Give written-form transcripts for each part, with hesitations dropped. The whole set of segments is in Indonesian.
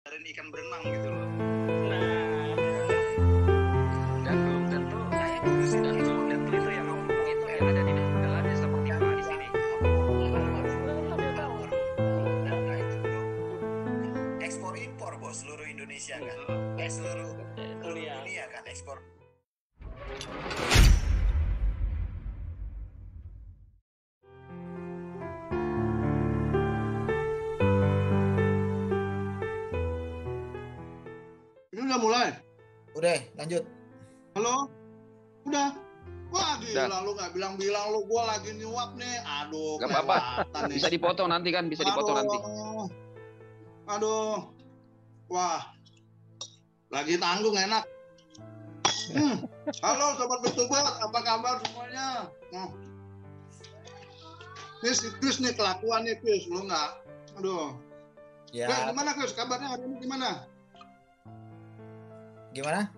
dan ikan berenang gitu loh. Nah, Dan tuh itu yang ngomong itu yang ada di dalamnya seperti apa di sini. Nah, itu bro. Ekspor impor bos seluruh Indonesia kan. Seluruh dunia kan ekspor. Ini udah mulai? Udah, lanjut. Halo? Udah? Wah gila, Udah. lu gak bilang-bilang lu, gua lagi nyuap nih. Aduh, Gak apa-apa. kelewatan nih. Bisa dipotong nanti kan, bisa dipotong nanti. Aduh. Wah. Lagi tanggung enak. Halo sobat YouTuber, apa kabar semuanya? Ini si Chris nih kelakuan nih Chris, lu nggak? Aduh. Ya, Chris, gimana Chris? Kabarnya hari ini gimana? gimana?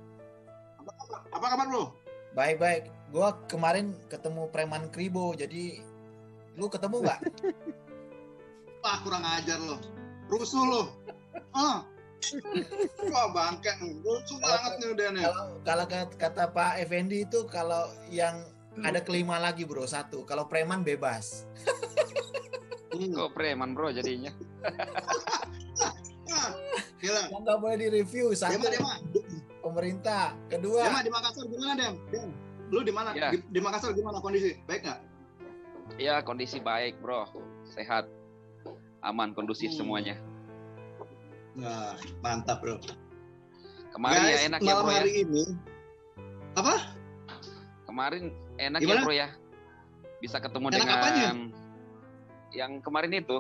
Apa kabar lu? Baik-baik. Gua kemarin ketemu preman Kribo, jadi lu ketemu nggak? Wah kurang ajar lo. Rusuh lo. Wah bangke. Rusuh banget nih udah nih. Kalau kata Pak Effendi itu kalau yang ada kelima lagi bro, satu. Kalau preman bebas. Kok preman bro jadinya? Gila. Yang nggak boleh direview. Satu Dema. pemerintah. Kedua. Dema di Makassar gimana Dem? Lu di mana? Ya. Di Makassar gimana kondisi? Baik nggak? Ya kondisi baik bro, sehat, aman, kondusif semuanya. Nah, mantap bro. Kemarin Guys, ya enak ya malam bro ya. hari ini apa? Kemarin enak Gimana? ya bro ya. Bisa ketemu Enak dengan apanya? yang kemarin itu.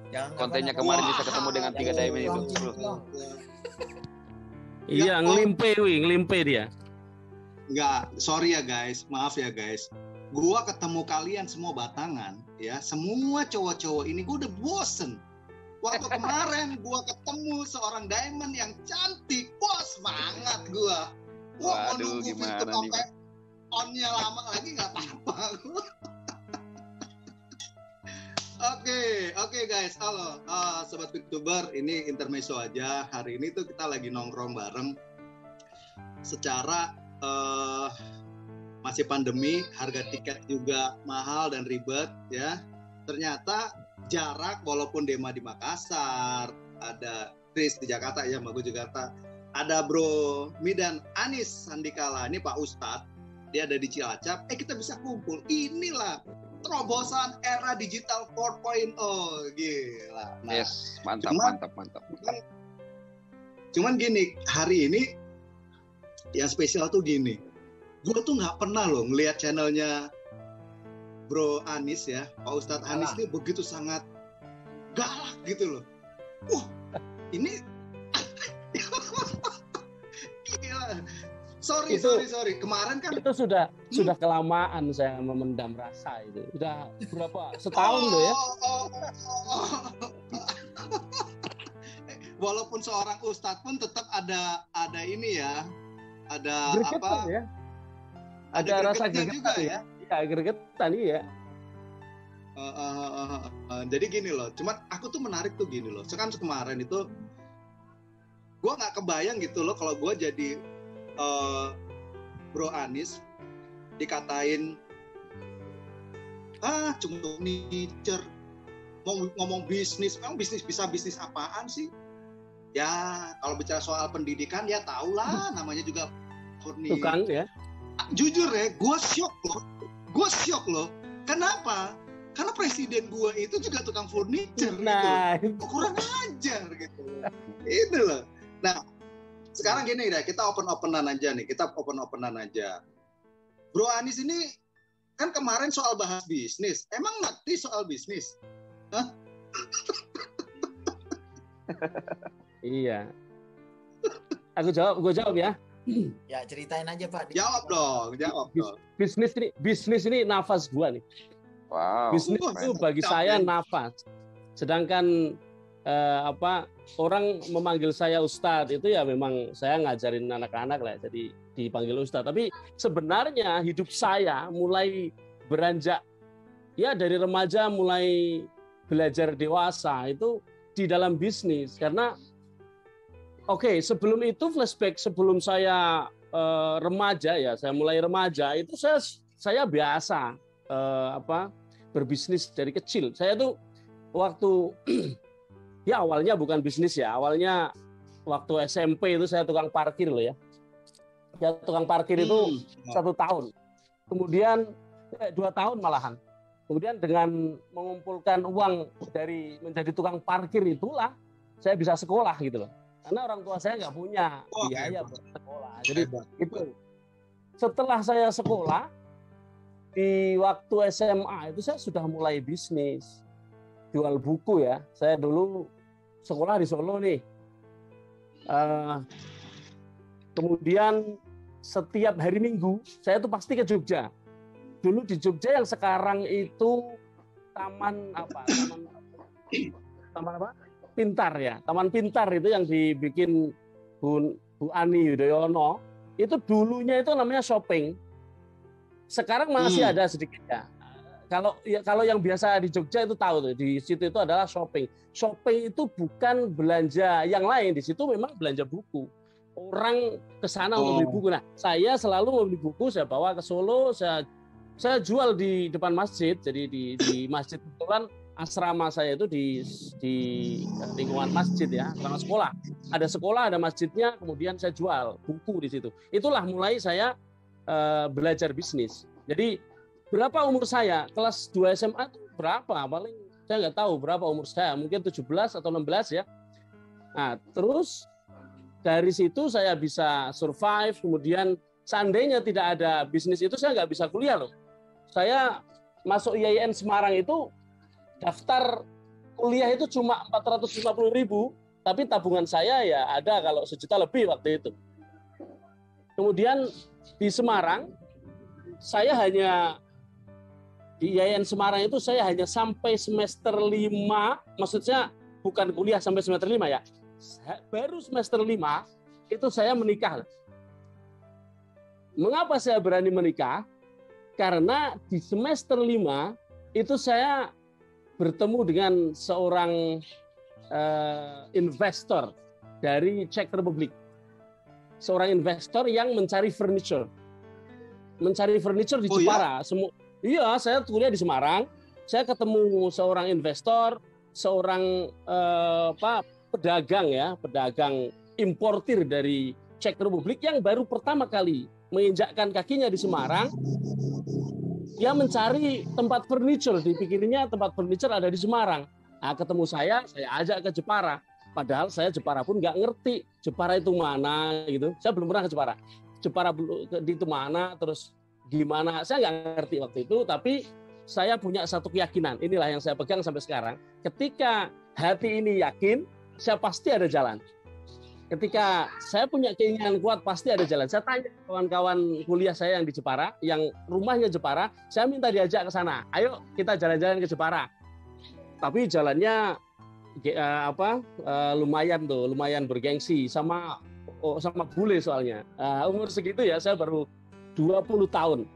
Yang Kontennya apa kemarin Wah, bisa ketemu dengan tiga yang diamond itu ulang bro. cinclong. iya ngelimpe dia. Enggak, sorry ya guys, maaf ya guys. Gua ketemu kalian semua batangan, ya. Semua cowok-cowok ini gua udah bosen. Waktu kemarin gua ketemu seorang diamond yang cantik, wah semangat gua. Wah, mau Waduh, nunggu gimana filter nih, sampai on-nya lama lagi nggak apa-apa. Oke guys, halo sobat YouTuber, ini intermezzo aja. Hari ini tuh kita lagi nongkrong bareng. Secara masih pandemi, harga tiket juga mahal dan ribet ya. Ternyata jarak walaupun Dema di Makassar, ada Chris di Jakarta ya, Mbak Gu Jakarta. Ada Bro Mi dan Anis Sandikala, ini Pak Ustadz, dia ada di Cilacap. Kita bisa kumpul. Inilah terobosan era digital 4.0. Gila. Nah, Yes, mantap, cuman- mantap. Cuman gini, hari ini yang spesial tuh gini. Gue tuh nggak pernah loh ngelihat channelnya Bro Anis ya, Pak Ustadz Anis ini begitu sangat galak gitu loh. Ini gila. Sorry. Kemarin kan Itu sudah kelamaan saya memendam rasa itu. Udah berapa? Setahun loh ya. Walaupun seorang ustadz pun tetap ada ini ya, ada Gregetan apa? ya. Ada rasa gregetnya juga gregetan ya. Iya, gregetan iya. Jadi gini loh, cuman aku tuh menarik tuh gini loh. Sekarang kemarin itu gue nggak kebayang gitu loh kalau gue jadi Bro Anis dikatain cuma furniture, ngomong bisnis. Emang bisnis apaan sih? Ya kalau bicara soal pendidikan ya tau lah, namanya juga furniture. Tukang ya. Jujur ya, gue syok loh. Kenapa? Karena presiden gue itu juga tukang furniture. Nah, gitu. Kurang ajar gitu. Itu loh. Nah, sekarang gini deh, kita open-openan aja nih. Bro Anis ini kan kemarin soal bahas bisnis. Emang ngerti soal bisnis? Hah? iya. Gue jawab ya. Ya ceritain aja Pak. Jawab dong. Bisnis ini nafas gua nih. Wow. Bisnis itu bagi saya nafas. Sedangkan orang memanggil saya Ustadz itu ya memang saya ngajarin anak-anak lah, jadi dipanggil Ustadz. Tapi sebenarnya hidup saya mulai beranjak ya dari remaja mulai belajar dewasa itu di dalam bisnis, karena Oke, sebelum itu flashback sebelum saya remaja ya, saya mulai remaja itu saya biasa berbisnis dari kecil. Saya tuh waktu ya awalnya bukan bisnis ya, awalnya waktu SMP itu saya tukang parkir loh ya. Ya tukang parkir itu 1 tahun, kemudian 2 tahun malahan. Kemudian dengan mengumpulkan uang dari menjadi tukang parkir itulah saya bisa sekolah gitu loh. Karena orang tua saya nggak punya biaya buat sekolah. Jadi itu setelah saya sekolah di waktu SMA itu saya sudah mulai bisnis jual buku ya. Saya dulu sekolah di Solo nih. Kemudian setiap hari Minggu saya tuh pasti ke Jogja. Dulu di Jogja yang sekarang itu Taman Pintar ya, Taman Pintar itu yang dibikin Bu Ani Yudhoyono, itu dulunya itu namanya shopping. Sekarang masih ada sedikit ya. Kalau yang biasa di Jogja itu tahu tuh, di situ itu adalah shopping. Shopping itu bukan belanja yang lain, di situ memang belanja buku. Orang ke sana untuk beli buku. Nah, saya selalu membeli buku, saya bawa ke Solo, saya jual di depan masjid. Jadi di masjid itu kan asrama saya itu di lingkungan masjid ya, sama sekolah. Ada sekolah, ada masjidnya, kemudian saya jual buku di situ. Itulah mulai saya belajar bisnis. Jadi berapa umur saya? Kelas 2 SMA itu berapa? Paling saya nggak tahu berapa umur saya, mungkin 17 atau 16 ya. Nah, terus dari situ saya bisa survive, kemudian seandainya tidak ada bisnis itu saya nggak bisa kuliah loh. Saya masuk IAIN Semarang itu daftar kuliah itu cuma 450.000, tapi tabungan saya ya ada kalau 1 juta lebih waktu itu. Kemudian di Semarang, saya hanya di IAIN Semarang itu saya hanya sampai semester 5, maksudnya bukan kuliah sampai semester 5 ya. Baru semester 5 itu saya menikah. Mengapa saya berani menikah? Karena di semester 5 itu saya bertemu dengan seorang investor dari Czech Republic. Seorang investor yang mencari furniture. Mencari furniture di Jepara. Iya, saya kuliah di Semarang. Saya ketemu seorang investor, seorang pedagang ya, pedagang importir dari Czech Republic yang baru pertama kali menginjakkan kakinya di Semarang. Dia mencari tempat furniture, dipikirnya tempat furniture ada di Semarang. Nah, ketemu saya ajak ke Jepara. Padahal saya Jepara pun nggak ngerti Jepara itu mana gitu. Saya belum pernah ke Jepara. Jepara itu mana, terus gimana? Saya nggak ngerti waktu itu. Tapi saya punya satu keyakinan. Inilah yang saya pegang sampai sekarang. Ketika hati ini yakin, saya pasti ada jalan. Ketika saya punya keinginan kuat, pasti ada jalan. Saya tanya kawan-kawan kuliah saya yang di Jepara, yang rumahnya Jepara, saya minta diajak ke sana. Ayo kita jalan-jalan ke Jepara. Tapi jalannya lumayan bergengsi sama bule soalnya. Umur segitu ya, saya baru 20 tahun.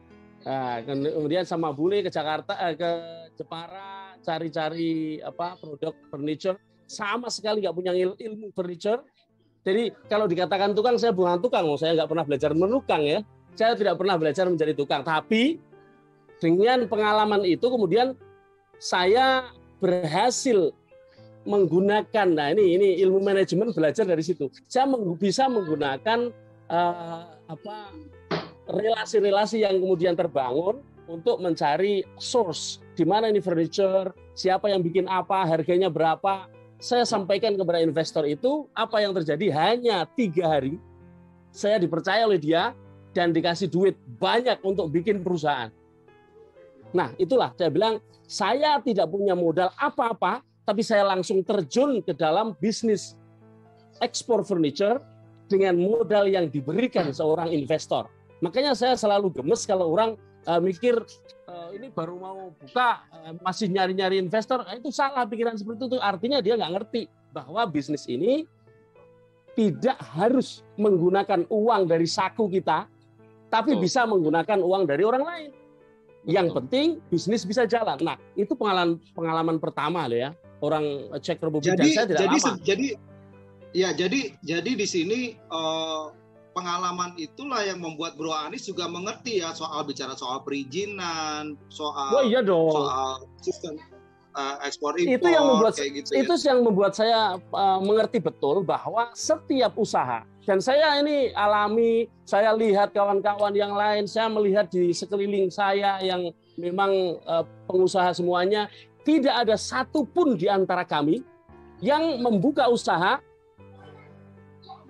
Kemudian sama bule ke Jakarta, ke Jepara, cari-cari produk furniture. Sama sekali nggak punya ilmu furniture. Jadi kalau dikatakan tukang, saya bukan tukang, saya nggak pernah belajar menukang ya. Saya tidak pernah belajar menjadi tukang. Tapi dengan pengalaman itu kemudian saya berhasil menggunakan, nah ini ilmu manajemen belajar dari situ. Saya bisa menggunakan relasi-relasi yang kemudian terbangun untuk mencari source, di mana ini furniture, siapa yang bikin apa, harganya berapa. Saya sampaikan kepada investor itu apa yang terjadi. Hanya 3 hari saya dipercaya oleh dia dan dikasih duit banyak untuk bikin perusahaan. Nah, itulah saya bilang, saya tidak punya modal apa-apa, tapi saya langsung terjun ke dalam bisnis ekspor furniture dengan modal yang diberikan seorang investor. Makanya saya selalu gemes kalau orang mikir ini baru mau buka, masih nyari-nyari investor. Itu salah pikiran seperti itu. Artinya dia nggak ngerti bahwa bisnis ini tidak harus menggunakan uang dari saku kita, tapi bisa menggunakan uang dari orang lain. Yang penting bisnis bisa jalan. Nah, itu pengalaman pertama loh ya. Orang Czech Republic dan saya tidak lama. Ya, jadi di sini pengalaman itulah yang membuat Bro Anis juga mengerti ya bicara soal perizinan, Oh iya dong. soal sistem ekspor impor Itu yang membuat kayak gitu. Itu yang membuat saya mengerti betul bahwa setiap usaha, dan saya ini alami, saya lihat kawan-kawan yang lain, saya melihat di sekeliling saya yang memang pengusaha semuanya, tidak ada satupun di antara kami yang membuka usaha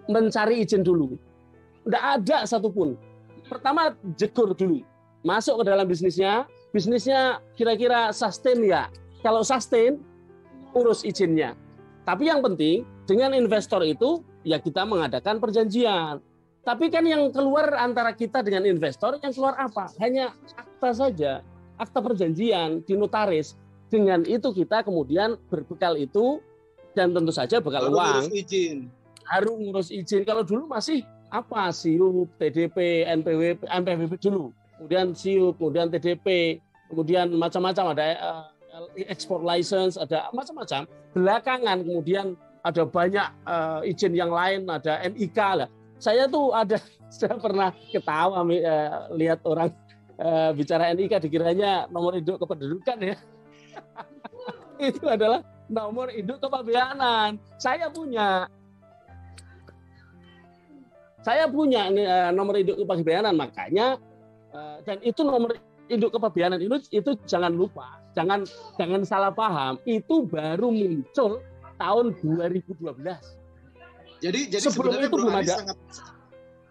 mencari izin dulu. Tidak ada satupun. Pertama jegur dulu, masuk ke dalam bisnisnya kira-kira sustain ya. Kalau sustain, urus izinnya. Tapi yang penting dengan investor itu ya kita mengadakan perjanjian. Tapi kan yang keluar antara kita dengan investor, yang keluar apa? Hanya akta saja, akta perjanjian di notaris. Dengan itu kita kemudian berbekal itu, dan tentu saja bekal uang. Harus ngurus izin. Kalau dulu masih apa? SIUP, TDP, NPWP dulu. Kemudian SIUP, kemudian TDP, kemudian macam-macam ada export license, ada macam-macam. Belakangan kemudian ada banyak izin yang lain, ada NIK lah. Saya pernah ketawa lihat orang bicara NIK dikiranya nomor induk kependudukan ya. Itu adalah nomor induk kepabeanan. Saya punya nomor induk kepabeanan, makanya dan itu nomor induk kepabeanan itu jangan lupa, jangan salah paham, itu baru muncul tahun 2012. Jadi sebenarnya Bro Anis sangat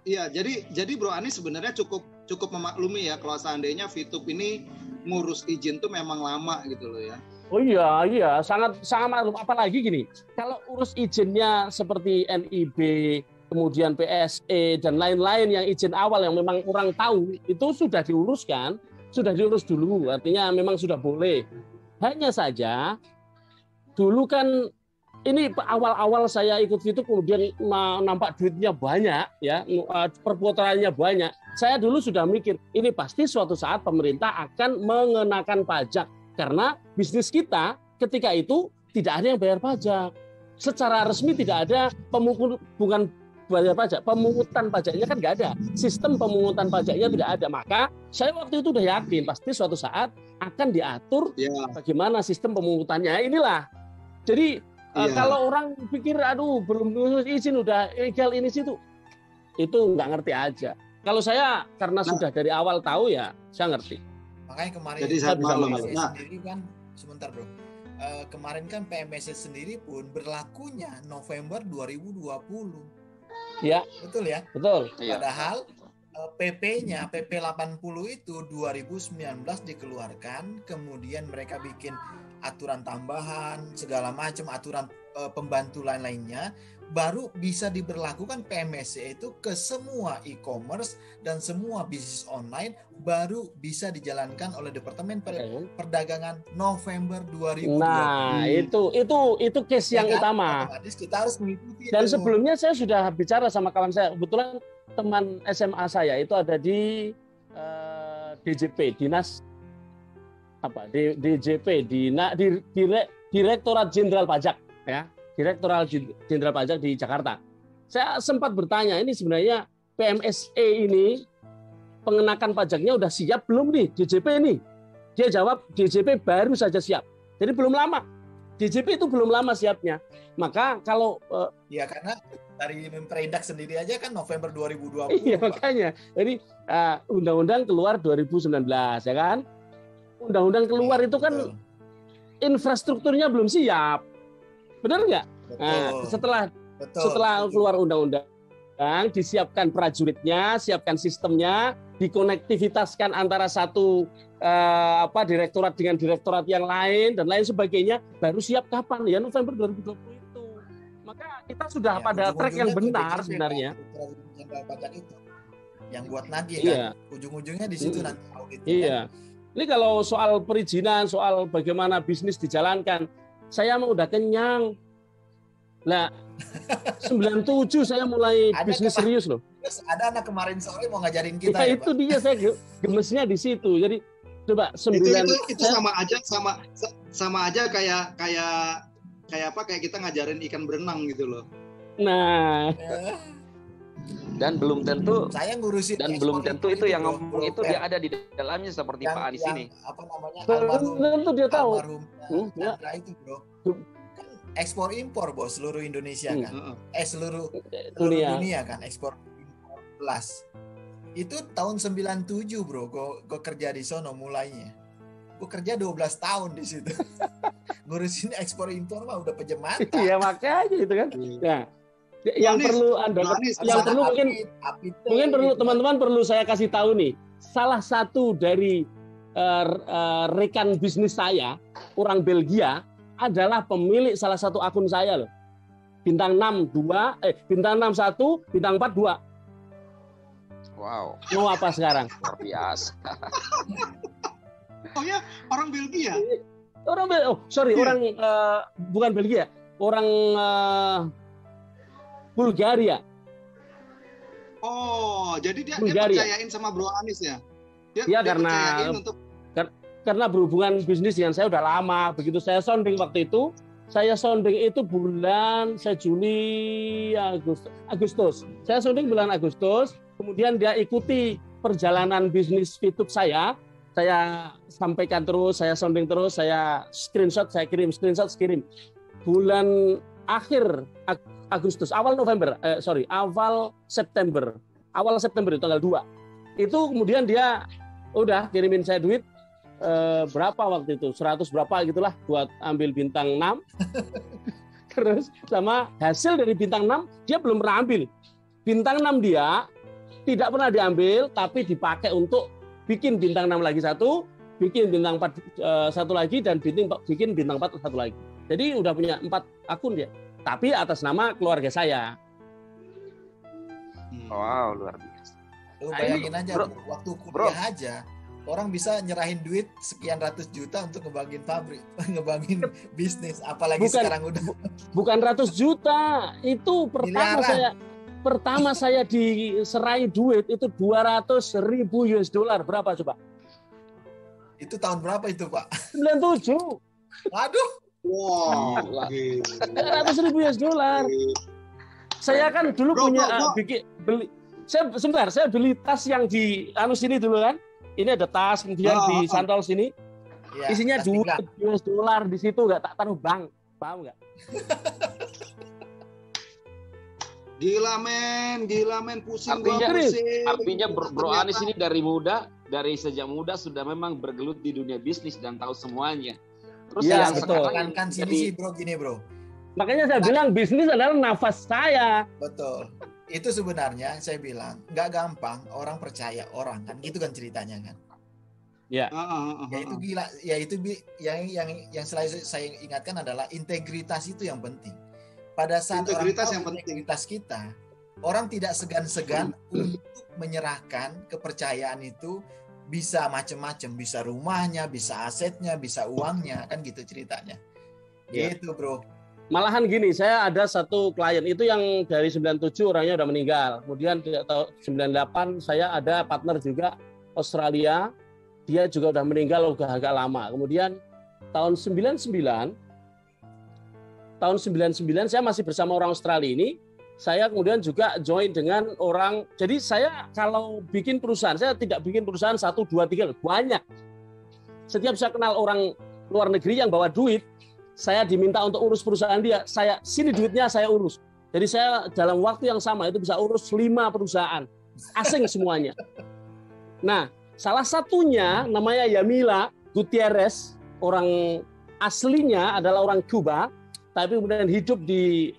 jadi Bro Anis sebenarnya cukup memaklumi ya kalau seandainya Fitup ini ngurus izin tuh memang lama gitu loh ya. Oh iya, sangat maklum. Apalagi gini, kalau urus izinnya seperti NIB, kemudian PSE dan lain-lain yang izin awal yang memang orang tahu itu sudah diuruskan, sudah diurus dulu, artinya memang sudah boleh. Hanya saja dulu kan ini awal-awal saya ikut itu kemudian nampak duitnya banyak ya, perputarannya banyak. Saya dulu sudah mikir ini pasti suatu saat pemerintah akan mengenakan pajak karena bisnis kita ketika itu tidak ada yang bayar pajak. Secara resmi tidak ada bayar pajak, pemungutan pajaknya kan nggak ada, sistem pemungutan pajaknya tidak ada. Maka saya waktu itu udah yakin pasti suatu saat akan diatur bagaimana sistem pemungutannya. Inilah. Jadi kalau orang pikir aduh belum lulus izin udah ilegal ini situ, itu nggak ngerti aja. Kalau saya karena sudah dari awal tahu ya saya ngerti. Makanya kemarin jadi saya bisa sendiri kan sebentar bro. Kemarin kan PMSE sendiri pun berlakunya November 2020. Ya. Betul ya? Betul. Padahal PP-nya, PP 80 itu 2019 dikeluarkan, kemudian mereka bikin aturan tambahan, segala macam aturan pembantu lain-lainnya, baru bisa diberlakukan PMSE itu ke semua e-commerce dan semua bisnis online, baru bisa dijalankan oleh Departemen Perdagangan November 2020. Nah, itu case yang utama. Otomatis kita harus mengikuti. Dan sebelumnya saya sudah bicara sama kawan saya, kebetulan teman SMA saya itu ada di DJP, Dinas DJP, Direktorat Jenderal Pajak ya. Direktorat Jenderal Pajak di Jakarta. Saya sempat bertanya, ini sebenarnya PMSE ini pengenakan pajaknya udah siap belum nih DJP ini? Dia jawab DJP baru saja siap. Jadi belum lama. DJP itu belum lama siapnya. Maka kalau ya karena dari Memperindak sendiri aja kan November 2020. Iya makanya. Jadi undang-undang keluar 2019 ya kan? Undang-undang keluar itu kan infrastrukturnya belum siap. Benar nggak? Nah, setelah keluar undang-undang, disiapkan prajuritnya, siapkan sistemnya, dikonektivitaskan antara satu direktorat dengan direktorat yang lain dan lain sebagainya, baru siap kapan? Ya November 2020 itu. Maka kita sudah pada track yang benar sebenarnya. Yang buat nagih kan, ujung-ujungnya di situ nanti audit. Iya. Ini kalau soal perizinan, soal bagaimana bisnis dijalankan, saya mau udah kenyang. Nah, 97 saya mulai bisnis serius loh. Ada anak kemarin sore mau ngajarin kita. Ya, itu dia saya gemesnya di situ. Jadi coba 9 itu sama aja kayak kita ngajarin ikan berenang gitu loh. Nah, Dan belum tentu saya ngurusin dan ekspor belum tentu impor itu yang bro, ngomong itu Fer. dia ada di dalamnya seperti Pak Anies ini. Apa namanya, belum tentu dia tahu. almarhum Chandra itu bro, kan ekspor impor bos seluruh Indonesia kan, seluruh dunia kan, ekspor impor belas. Itu tahun 97 bro, gue kerja di sono mulainya. Gue kerja 12 tahun di situ. Ngurusin ekspor impor mah udah pejem mata. Iya makanya itu kan. Nah, yang perlu Anda yang perlu mungkin perlu teman-teman perlu saya kasih tahu nih. Salah satu dari rekan bisnis saya, orang Belgia, adalah pemilik salah satu akun saya loh. Bintang 61, bintang 42. Wow. Mau apa sekarang? Luar biasa. Oh ya, orang Belgia. Orang bukan Belgia, orang Bulgaria. Oh, jadi dia Bulgaria. percayain sama Bro Anies ya? Dia karena berhubungan bisnis dengan saya udah lama. Begitu saya sounding waktu itu, bulan Juli, Agustus. Saya sounding bulan Agustus. Kemudian dia ikuti perjalanan bisnis YouTube saya. Saya sampaikan terus, saya sounding terus, saya screenshot, saya kirim, bulan akhir Agustus, awal September itu tanggal 2. Itu kemudian dia udah kirimin saya duit berapa waktu itu, 100 berapa gitulah buat ambil bintang 6. Terus sama hasil dari bintang 6 dia belum pernah ambil. Bintang 6 dia tidak pernah diambil, tapi dipakai untuk bikin bintang 6 lagi satu, bikin bintang 4 satu lagi, dan bikin bintang 4 satu lagi. Jadi udah punya 4 akun dia, tapi atas nama keluarga saya. Wow, luar biasa. Lu bayangin aja bro, waktu kuliah aja orang bisa nyerahin duit sekian ratus juta untuk ngebangin pabrik, ngebangin bisnis, apalagi sekarang udah bukan ratus juta, itu pertama saya diserai duit itu $200,000. Berapa coba? Itu tahun berapa itu Pak? 97. Waduh. Wow. $200,000. Saya kan dulu saya beli tas yang di sini dulu kan. Ini ada tas, kemudian di santol sini. Ya, isinya $2 di situ, nggak tak taruh bank. Paham nggak? Gila men, pusing. Artinya Bro Anies ini dari sejak muda sudah memang bergelut di dunia bisnis dan tahu semuanya. Terus yang sekarang kan sini sih bro, gini bro. Makanya saya bilang bisnis adalah nafas saya. Betul. Itu sebenarnya saya bilang nggak gampang orang percaya orang kan, gitu kan ceritanya kan. Ya. Ya itu gila, ya itu yang selalu saya ingatkan adalah integritas itu yang penting. Pada saat integritas kita, orang tidak segan-segan untuk menyerahkan kepercayaan itu, bisa macam-macam, bisa rumahnya, bisa asetnya, bisa uangnya, kan gitu ceritanya. Gitu bro. Malahan gini, saya ada satu klien itu yang dari 97 orangnya udah meninggal. Kemudian tahun 98 saya ada partner juga Australia, dia juga udah meninggal, udah agak lama. Kemudian tahun 99 saya masih bersama orang Australia ini. Saya kemudian juga join dengan orang. Jadi saya kalau bikin perusahaan, saya tidak bikin perusahaan 1, 2, 3, banyak. Setiap saya kenal orang luar negeri yang bawa duit, saya diminta untuk urus perusahaan dia. Sini duitnya saya urus. Jadi saya dalam waktu yang sama itu bisa urus 5 perusahaan. Asing semuanya. Nah, salah satunya namanya Yamila Gutierrez. Orang aslinya adalah orang Kuba, tapi kemudian hidup di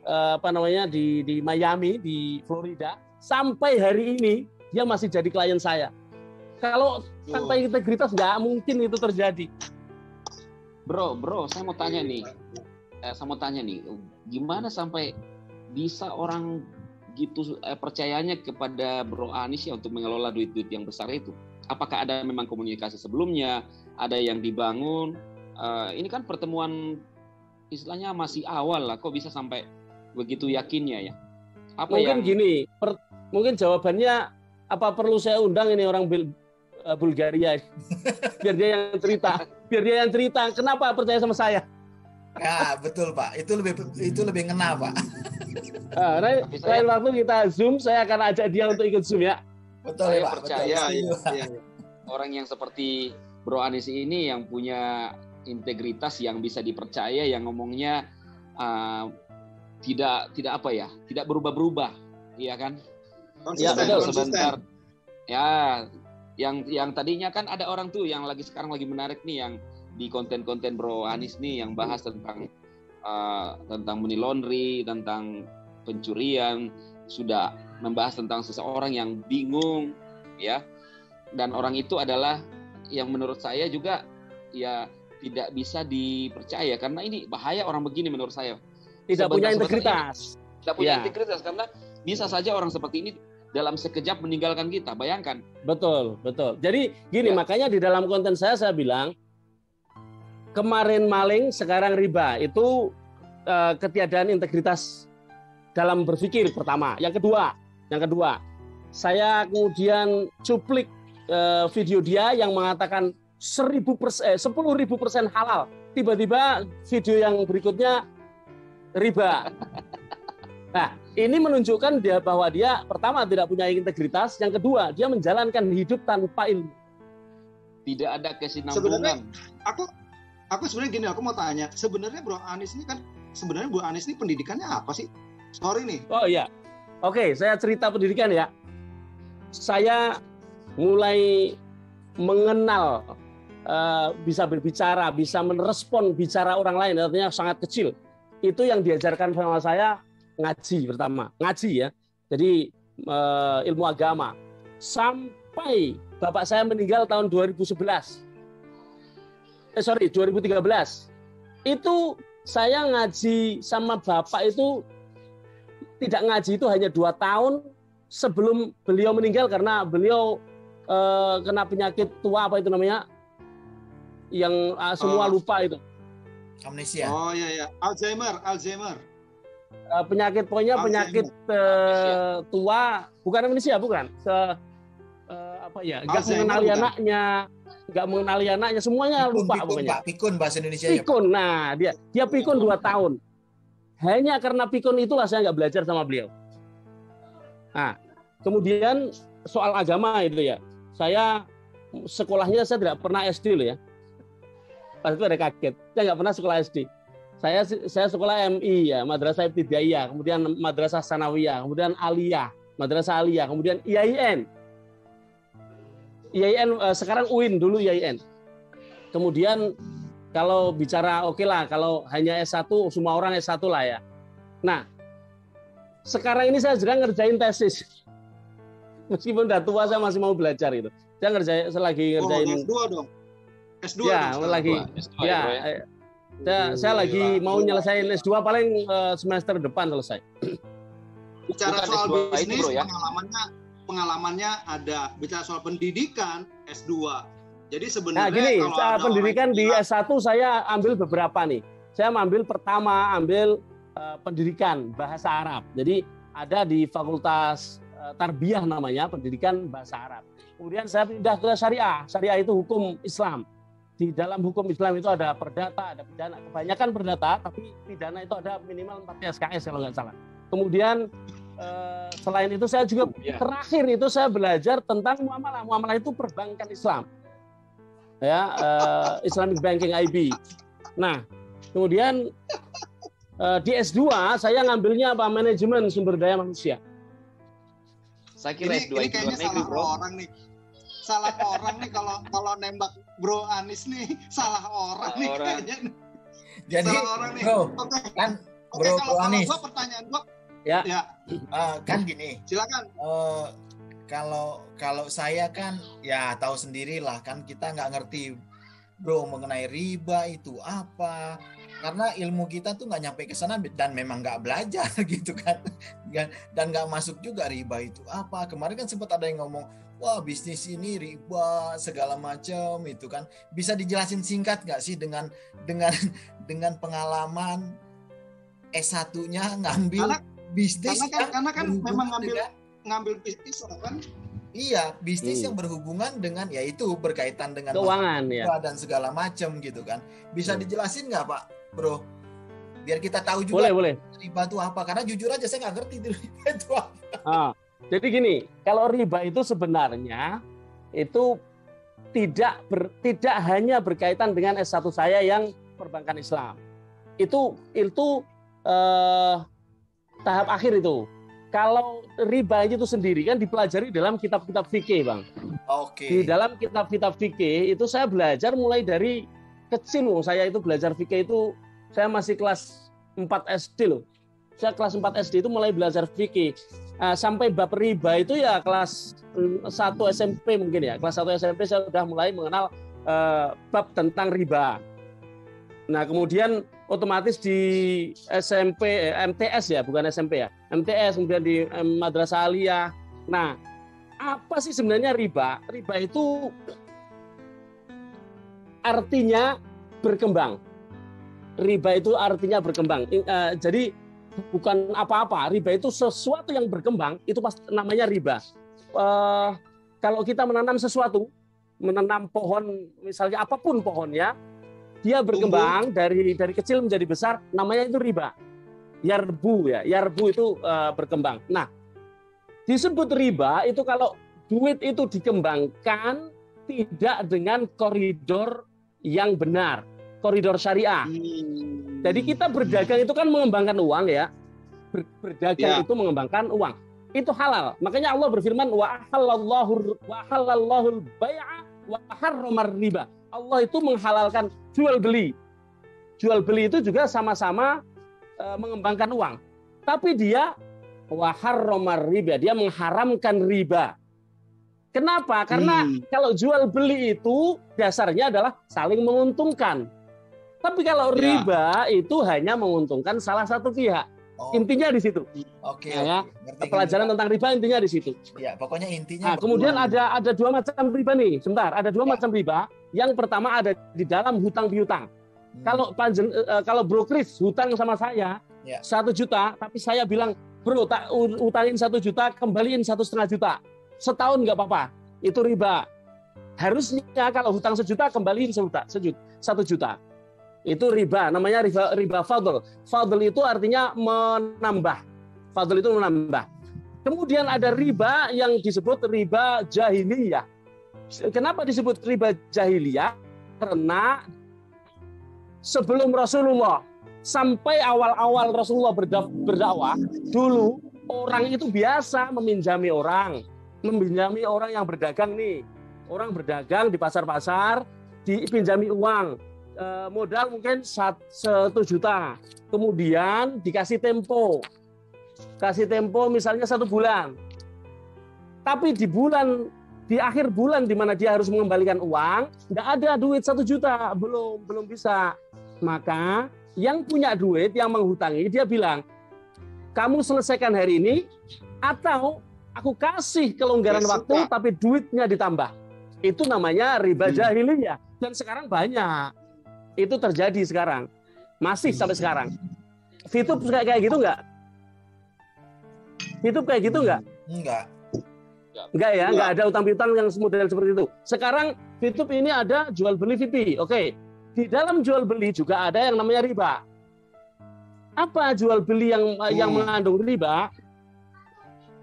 di Miami, di Florida. Sampai hari ini dia masih jadi klien saya. Kalau tanpa integritas nggak mungkin itu terjadi. Bro, saya mau tanya nih, gimana sampai bisa orang gitu percayanya kepada Bro Anies ya untuk mengelola duit-duit yang besar itu? Apakah ada memang komunikasi sebelumnya, ada yang dibangun? Ini kan pertemuan istilahnya masih awal lah, kok bisa sampai begitu yakinnya ya? Mungkin gini, mungkin jawabannya apa perlu saya undang ini orang Bulgaria biar dia yang cerita kenapa percaya sama saya. Ya, betul Pak. Itu lebih ngena Pak. Lain waktu kita Zoom, saya akan ajak dia untuk ikut Zoom ya. Betul Saya ya Pak. percaya Betul. orang yang seperti Bro Anies ini yang punya integritas, yang bisa dipercaya, yang ngomongnya tidak apa ya, tidak berubah-berubah, iya kan? Ya, betul. Sebentar. Ya, yang tadinya kan ada orang tuh yang sekarang lagi menarik nih, yang di konten-konten Bro Anies nih yang bahas tentang money laundry, tentang pencurian, sudah membahas tentang seseorang yang bingung, ya. Dan orang itu adalah yang menurut saya juga ya tidak bisa dipercaya, karena ini bahaya orang begini menurut saya. Tidak punya integritas. Tidak punya integritas, karena bisa saja orang seperti ini dalam sekejap meninggalkan kita. Bayangkan. Betul. Jadi gini, makanya di dalam konten saya bilang, kemarin maling, sekarang riba. Itu ketiadaan integritas dalam berpikir pertama. Yang kedua, saya kemudian cuplik video dia yang mengatakan 10.000% halal. Tiba-tiba video yang berikutnya riba. Nah, ini menunjukkan bahwa dia pertama tidak punya integritas, yang kedua dia menjalankan hidup tanpa ilmu. Tidak ada kesinambungan. Sebenarnya aku sebenarnya gini, aku mau tanya, sebenarnya Bro Anies ini pendidikannya apa sih? Sorry nih. Oh iya. Oke, saya cerita pendidikan ya. Saya mulai mengenal bisa berbicara, bisa merespon bicara orang lain, artinya sangat kecil. Itu yang diajarkan sama saya ngaji pertama. Ngaji ya. Jadi ilmu agama. Sampai bapak saya meninggal tahun 2013. 2013. Itu saya ngaji sama bapak itu, tidak ngaji itu hanya 2 tahun sebelum beliau meninggal, karena beliau kena penyakit tua, apa itu namanya, yang semua lupa itu. Amnesia. Oh iya. Alzheimer. Penyakit tua, bukan amnesia, bukan. Nggak mengenali anaknya, semuanya lupa pokoknya. Pikun bahasa Indonesia. Pikun. Nah, dia pikun 2 tahun. Hanya karena pikun itulah saya nggak belajar sama beliau. Nah, kemudian soal agama itu ya. Saya sekolahnya saya tidak pernah SD loh ya. Pas itu ada kaget. Saya nggak pernah sekolah SD. Saya sekolah MI ya, Madrasah Ibtidaiyah, kemudian Madrasah Sanawiyah, kemudian Aliyah, Madrasah Aliyah, kemudian IAIN. Sekarang UIN, dulu IAIN. Kemudian kalau bicara lah, kalau hanya S1 semua orang S1 lah ya. Nah, sekarang ini saya sedang ngerjain tesis. Meskipun udah tua saya masih mau belajar itu. Saya lagi ngerjain S2 dong. S2 ya, dong. Lagi. S2 ya. Saya lagi mau nyelesain S2 paling semester depan selesai. Bicara Bukan soal S2 bisnis, itu, bro, ya? pengalamannya ada. Bicara soal pendidikan, S2. Jadi Nah, sebenarnya gini, kalau pendidikan di S1 saya ambil beberapa nih. Saya pertama ambil pendidikan bahasa Arab. Jadi ada di Fakultas Tarbiyah namanya, pendidikan bahasa Arab. Kemudian saya pindah ke syariah. Syariah itu hukum Islam. Di dalam hukum Islam itu ada perdata, ada pidana. Kebanyakan perdata, tapi pidana itu ada minimal 4 SKS kalau nggak salah. Kemudian selain itu saya juga terakhir itu saya belajar tentang muamalah. Muamalah itu perbankan Islam. Ya, Islamic Banking IB. Nah, kemudian di S2 saya ngambilnya apa? Manajemen sumber daya manusia. Saya kira S2 ini kayaknya salah orang nih kalau nembak Bro Anies nih, salah orang nih kayaknya. Jadi salah orang nih. Bro, kan Bro Anies. Kalau pertanyaan gua ya. Kan gini. Silakan. Kalau saya kan ya tahu sendirilah kan, kita nggak ngerti Bro mengenai riba itu apa, karena ilmu kita tuh nggak nyampe ke sana dan memang nggak belajar gitu kan, dan nggak masuk juga riba itu apa. Kemarin kan sempat ada yang ngomong, wah bisnis ini riba segala macam itu kan. Bisa dijelasin singkat nggak sih dengan pengalaman S1-nya ngambil bisnis karena kan memang ngambil bisnis kan. Iya, bisnis yang berhubungan dengan yaitu berkaitan dengan keuangan ya dan segala macam gitu kan. Bisa dijelasin nggak Pak Bro Biar kita tahu juga Boleh. riba itu apa. Karena jujur aja saya nggak ngerti itu riba itu apa. Jadi gini, kalau riba itu sebenarnya itu tidak hanya berkaitan dengan S1 saya yang perbankan Islam. Itu tahap akhir itu. Kalau riba itu sendiri kan dipelajari dalam kitab-kitab fikih, Bang. Oke. Di dalam kitab-kitab fikih itu saya belajar mulai dari kecil loh. Saya itu belajar fikih itu saya masih kelas 4 SD loh. Saya kelas 4 SD itu mulai belajar fikih. Sampai bab riba itu ya kelas 1 SMP mungkin ya. Kelas 1 SMP saya sudah mulai mengenal bab tentang riba. Nah, kemudian otomatis di SMP, MTS ya, bukan SMP ya. MTS, kemudian di Madrasah Aliyah. Nah, apa sih sebenarnya riba? Riba itu artinya berkembang. Riba itu artinya berkembang. Jadi bukan apa-apa. Riba itu sesuatu yang berkembang, itu pasti namanya riba. Kalau kita menanam sesuatu, menanam pohon, misalnya apapun pohonnya, dia berkembang dari kecil menjadi besar, namanya itu riba. Yarbu ya, yarbu itu berkembang. Nah, disebut riba itu kalau duit itu dikembangkan tidak dengan koridor yang benar, koridor syariah. Jadi kita berdagang itu kan mengembangkan uang ya. Berdagang itu mengembangkan uang. Itu halal. Makanya Allah berfirman wa halallahu bai'a wa harramar riba. Allah itu menghalalkan jual beli. Jual beli itu juga sama-sama mengembangkan uang. Tapi dia wa harramar riba, dia mengharamkan riba. Kenapa? Karena kalau jual beli itu dasarnya adalah saling menguntungkan. Tapi kalau riba itu hanya menguntungkan salah satu pihak. Intinya di situ. Oke. Ya. Pelajaran tentang riba intinya di situ. Ya, pokoknya intinya. Kemudian ada dua macam riba nih. Sebentar, ada dua macam riba. Yang pertama ada di dalam hutang piutang. Kalau Bro Kris hutang sama saya 1 juta, tapi saya bilang, bro, tak utangin 1 juta, kembaliin 1,5 juta. Setahun nggak apa-apa. Itu riba. Harusnya kalau hutang 1 juta, kembaliin 1 juta. Itu riba, namanya riba fadl. Fadl itu artinya menambah. Fadl itu menambah. Kemudian ada riba yang disebut riba jahiliyah. Kenapa disebut riba jahiliyah? Karena sebelum Rasulullah, sampai awal-awal Rasulullah berdakwah, dulu orang itu biasa meminjami orang yang berdagang nih. Orang berdagang di pasar-pasar, dipinjami uang. Modal mungkin 1 juta, kemudian dikasih tempo misalnya 1 bulan, tapi di akhir bulan di mana dia harus mengembalikan uang, nggak ada duit 1 juta, belum bisa. Maka yang punya duit, yang menghutangi, dia bilang, kamu selesaikan hari ini atau aku kasih kelonggaran waktu tapi duitnya ditambah. Itu namanya riba jahiliyah, dan sekarang banyak. Itu terjadi sekarang. Masih sampai sekarang. Fitup kayak gitu nggak? Fitup kayak gitu nggak? Enggak ya, nggak ada utang piutang yang model seperti itu. Sekarang Fitup ini ada jual beli VP. Oke. Di dalam jual beli juga ada yang namanya riba. Apa jual beli yang mengandung riba?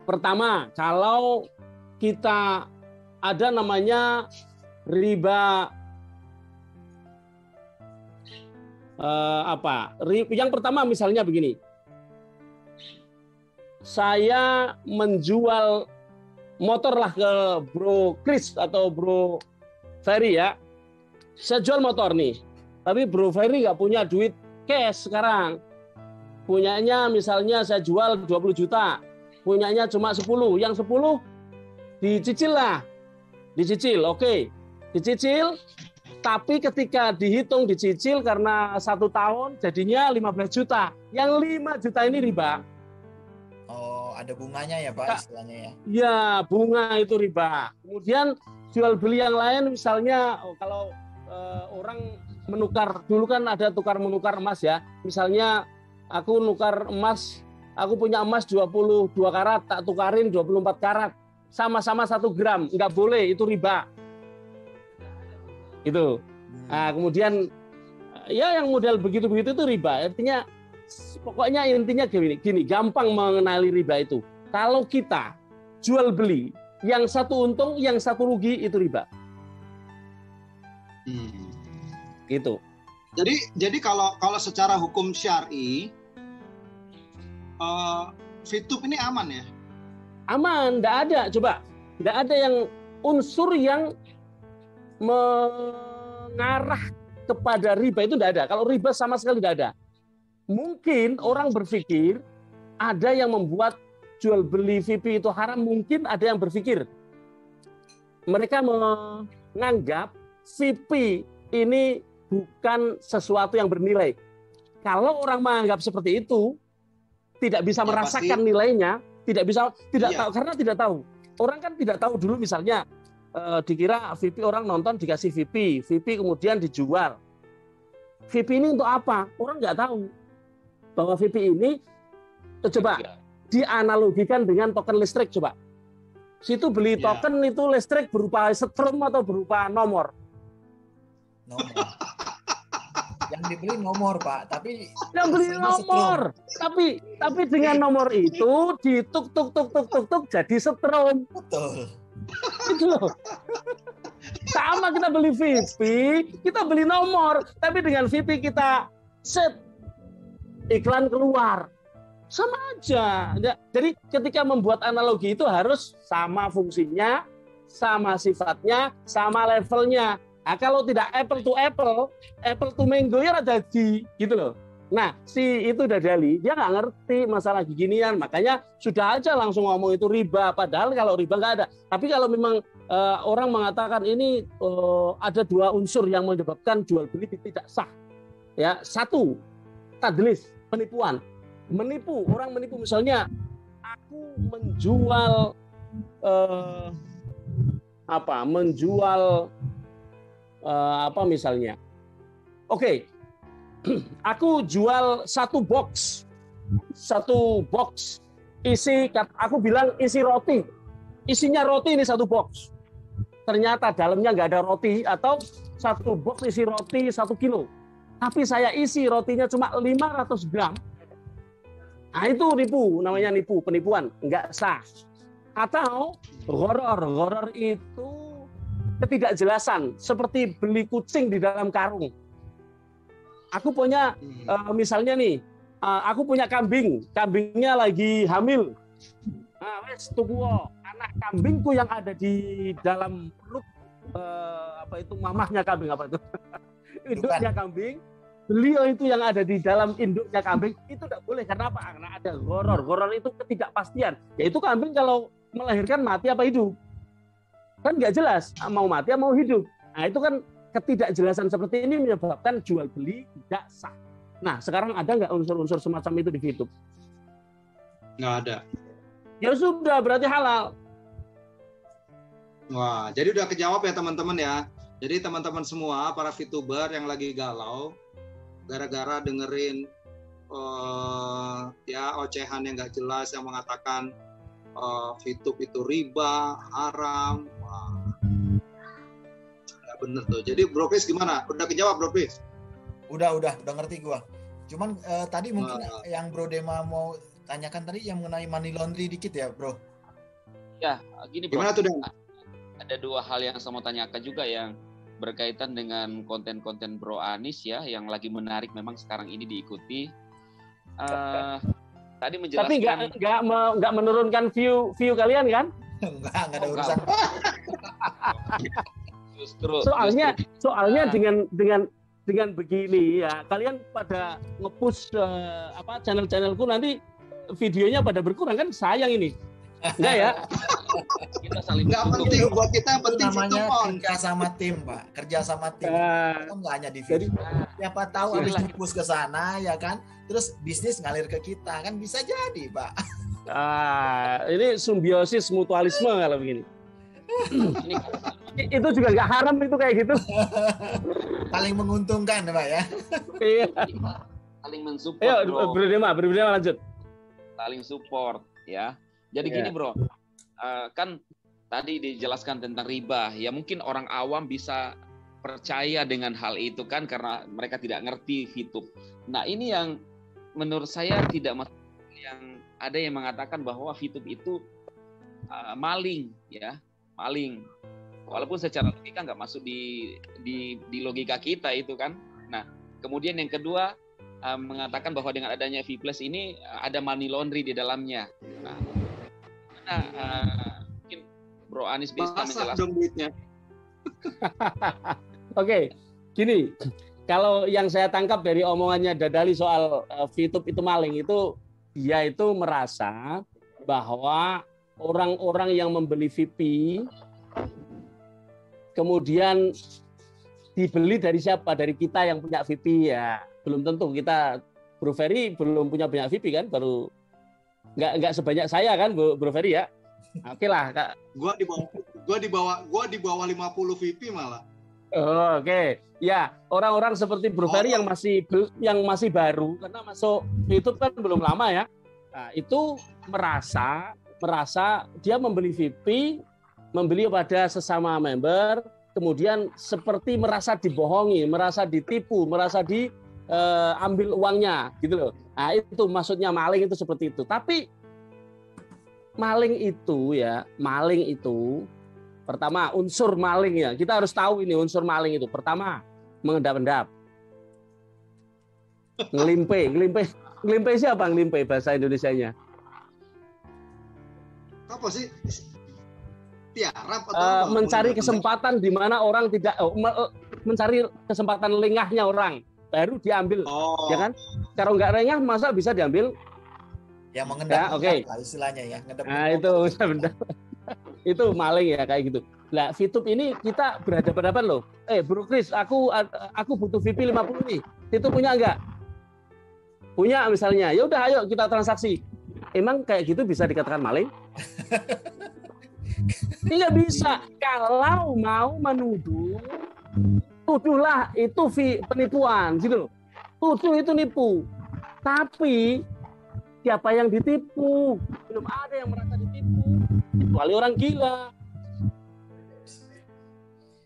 Pertama, kalau kita ada namanya riba yang pertama misalnya begini, saya menjual motor lah ke Bro Kris atau Bro Ferry ya, saya jual motor nih, tapi Bro Ferry nggak punya duit cash sekarang, punyanya misalnya saya jual 20 juta, punyanya cuma 10, yang 10 dicicil, oke, dicicil. Tapi ketika dihitung dicicil karena 1 tahun jadinya 15 juta. Yang 5 juta ini riba. Oh, ada bunganya ya Pak istilahnya ya? Ya, bunga itu riba. Kemudian jual beli yang lain misalnya kalau orang menukar, dulu kan ada tukar menukar emas ya. Misalnya aku nukar emas, aku punya emas 22 karat, tak tukarin 24 karat. Sama-sama 1 gram, nggak boleh, itu riba. Itu. Nah, kemudian ya yang model begitu-begitu itu riba. Artinya pokoknya intinya gini, gampang mengenali riba itu. Kalau kita jual beli, yang satu untung, yang satu rugi, itu riba. Gitu. Jadi kalau secara hukum syar'i, fitup ini aman ya? Aman, enggak ada. Coba, enggak ada yang unsur yang mengarah kepada riba, itu enggak ada. Kalau riba sama sekali enggak ada. Mungkin orang berpikir ada yang membuat jual beli VIP itu haram, mungkin ada yang berpikir. Mereka menganggap VIP ini bukan sesuatu yang bernilai. Kalau orang menganggap seperti itu, tidak bisa merasakan pasti nilainya, tidak tahu karena tidak tahu. Orang kan tidak tahu dulu misalnya dikira VIP, orang nonton dikasih VIP kemudian dijual. VIP ini untuk apa? Orang nggak tahu bahwa VIP ini coba dianalogikan dengan token listrik coba. Situ beli token itu listrik berupa setrum atau berupa nomor? Nomor. Yang dibeli nomor, Pak, tapi yang beli nomor. Tapi dengan nomor itu dituk jadi setrum. Betul. Itu loh. Sama kita beli VIP, kita beli nomor, tapi dengan VIP kita set iklan keluar. Sama aja. Jadi ketika membuat analogi itu harus sama fungsinya, sama sifatnya, sama levelnya. Nah, kalau tidak apple to mango ya jadi gitu loh. Nah, si itu Dadali, dia nggak ngerti masalah ginian, makanya sudah aja langsung ngomong itu riba. Padahal kalau riba nggak ada. Tapi kalau memang orang mengatakan ini ada dua unsur yang menyebabkan jual beli tidak sah. Ya, satu, tadlis, penipuan. Orang menipu misalnya aku menjual misalnya. Oke. Aku jual satu box isi, aku bilang isi roti. Isinya roti ini satu box. Ternyata dalamnya nggak ada roti, atau satu box isi roti 1 kilo. Tapi saya isi rotinya cuma 500 gram. Nah itu namanya nipu, penipuan, nggak sah. Atau gharar itu ketidakjelasan, seperti beli kucing di dalam karung. Aku punya misalnya nih, aku punya kambingnya lagi hamil. Nah, wes tuku anak kambingku yang ada di dalam perut mamahnya kambing induknya kambing. Beliau itu yang ada di dalam induknya kambing itu tidak boleh. Karena apa? Karena ada gharar itu ketidakpastian. Yaitu kambing kalau melahirkan mati apa hidup, kan nggak jelas mau mati atau mau hidup. Nah itu kan ketidakjelasan seperti ini menyebabkan jual beli tidak sah. Nah sekarang ada nggak unsur-unsur semacam itu di YouTube? Nggak ada. Ya sudah, berarti halal. Wah, jadi udah kejawab ya teman-teman ya. Jadi teman-teman semua para VTuber yang lagi galau gara-gara dengerin ocehan yang nggak jelas yang mengatakan VTube itu riba, haram. Wah. Ya bener tuh. Jadi Bro Chris gimana? Udah kejawab Bro Chris? Udah ngerti gua. Cuman tadi mungkin yang Bro Dema mau tanyakan tadi yang mengenai money laundry dikit ya, Bro. Ya, gini Bro. Gimana tuh, Dan? Ada dua hal yang saya mau tanyakan juga yang berkaitan dengan konten-konten Bro Anis ya, yang lagi menarik memang sekarang ini diikuti. Tadi menjelaskan. Tapi nggak menurunkan view kalian kan? Enggak ada urusan. Justru soalnya dengan begini ya, kalian pada nge-push channel-channelku, nanti videonya pada berkurang kan, sayang ini. Enggak ya? Kita saling penting buat kita, yang penting namanya kerja sama tim, Pak. Kerja sama tim. Itu enggak hanya di video. Siapa tahu habis push ke sana ya kan, terus bisnis ngalir ke kita kan, bisa jadi, Pak. Ini simbiosis mutualisme kalau begini. Itu juga nggak haram itu kayak gitu. Paling menguntungkan, Pak ya. Iya. Saling mensupport. Ayo, berbeda lanjut. Saling support ya. Jadi gini Bro, kan tadi dijelaskan tentang riba. Ya mungkin orang awam bisa percaya dengan hal itu kan karena mereka tidak ngerti VTube. Nah ini yang menurut saya tidak masuk yang ada yang mengatakan bahwa VTube itu maling, ya, maling. Walaupun secara logika nggak masuk di logika kita itu kan. Nah, kemudian yang kedua mengatakan bahwa dengan adanya V+ ini ada money laundry di dalamnya. Nah, mungkin Bro Anies bisa menjelaskan. duitnya. Oke, gini. Kalau yang saya tangkap dari omongannya Dadali soal VTube itu maling, itu dia itu merasa bahwa orang-orang yang membeli VIP kemudian dibeli dari siapa? Dari kita yang punya VIP ya. Belum tentu, kita Bro Ferry belum punya banyak VIP kan, baru nggak sebanyak saya kan Bro Ferry ya. Oke lah, Kak. Gua di bawah 50 VIP malah. Oh, oke. Ya, orang-orang seperti Bro Ferry yang masih baru karena masuk YouTube kan belum lama ya. Nah, itu merasa dia membeli VIP, membeli pada sesama member, kemudian seperti merasa dibohongi, merasa ditipu, merasa diambil uangnya gitu loh. Nah, itu maksudnya maling itu seperti itu. Tapi maling itu pertama, unsur maling ya. Kita harus tahu ini unsur maling itu. Pertama, mengendap-endap. Ngelimpe siapa ngelimpe bahasa Indonesianya? Apa sih? Tiarap atau mencari kesempatan di mana orang tidak mencari kesempatan lengahnya orang baru diambil. Ya kan? Kalau nggak lengah masa bisa diambil? Yang mengendap ya, lah istilahnya ya. Nah, itu benar. Itu maling ya kayak gitu. Nah, VTube ini kita berhadapan-hadapan loh. Bro Chris, aku butuh VIP 50 nih. Itu punya enggak? Punya misalnya. Ya udah ayo kita transaksi. Emang kayak gitu bisa dikatakan maling? Tidak bisa. Kalau mau menuduh, tuduhlah itu penipuan gitu loh. Tuduh itu nipu. Tapi siapa yang ditipu? Belum ada yang merasa ditipu. Kecuali orang gila.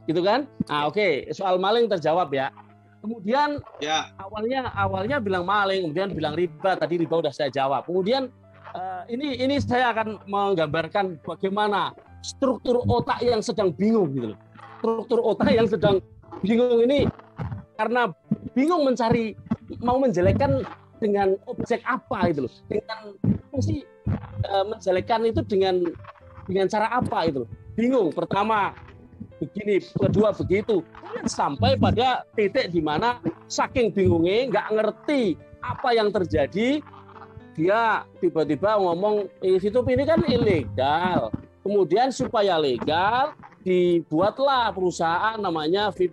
Gitu kan? Nah, oke. Soal maling terjawab ya. Kemudian ya. awalnya bilang maling, kemudian bilang riba. Tadi riba udah saya jawab. Kemudian ini saya akan menggambarkan bagaimana struktur otak yang sedang bingung gitu loh. Struktur otak yang sedang bingung ini karena bingung mau menjelekkan dengan objek apa gitu loh. Dengan fungsi menjelekkan itu dengan cara apa itu loh. Bingung. Pertama begini, kedua begitu. Kemudian sampai pada titik di mana saking bingungnya nggak ngerti apa yang terjadi, dia tiba-tiba ngomong YouTube ini kan ilegal. Kemudian supaya legal dibuatlah perusahaan namanya V+.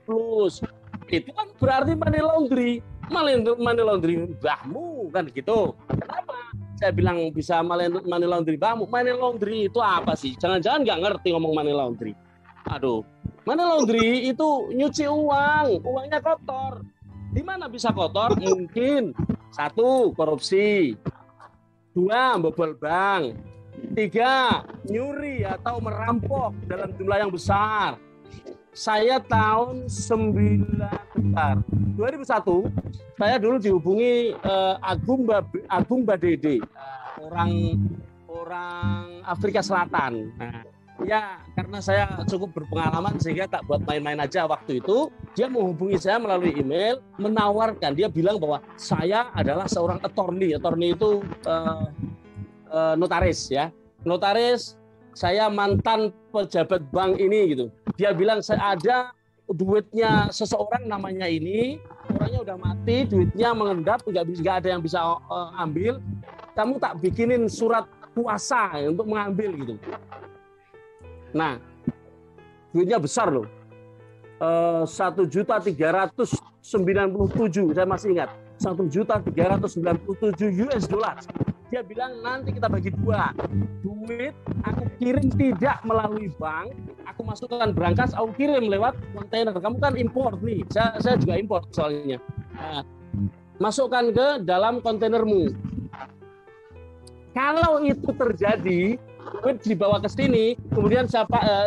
Itu kan berarti money laundry. Money laundry bahmu kan gitu. Kenapa saya bilang bisa money laundry bahmu? Money laundry itu apa sih? Jangan-jangan nggak ngerti ngomong money laundry. Aduh, money laundry itu nyuci uang, uangnya kotor. Di mana bisa kotor? Mungkin 1, korupsi. 2, bobol bank. 3, nyuri atau merampok dalam jumlah yang besar. Saya tahun 2001 saya dulu dihubungi Agung Badede, orang Afrika Selatan. Nah, ya karena saya cukup berpengalaman sehingga tak buat main-main aja waktu itu. Dia menghubungi saya melalui email, menawarkan. Dia bilang bahwa saya adalah seorang attorney. Attorney itu notaris ya. Notaris, saya mantan pejabat bank ini gitu. Dia bilang saya ada duitnya seseorang namanya ini, orangnya udah mati, duitnya mengendap, nggak ada yang bisa ambil. Kamu tak bikinin surat kuasa untuk mengambil gitu. Nah, duitnya besar loh. 1.397.000 saya masih ingat. 1.397 US dollar. Dia bilang nanti kita bagi 2. Duit aku kirim tidak melalui bank, aku masukkan berangkas, aku kirim lewat kontainer. Kamu kan import nih, saya juga import soalnya. Nah, masukkan ke dalam kontainermu. Kalau itu terjadi, duit dibawa ke sini, kemudian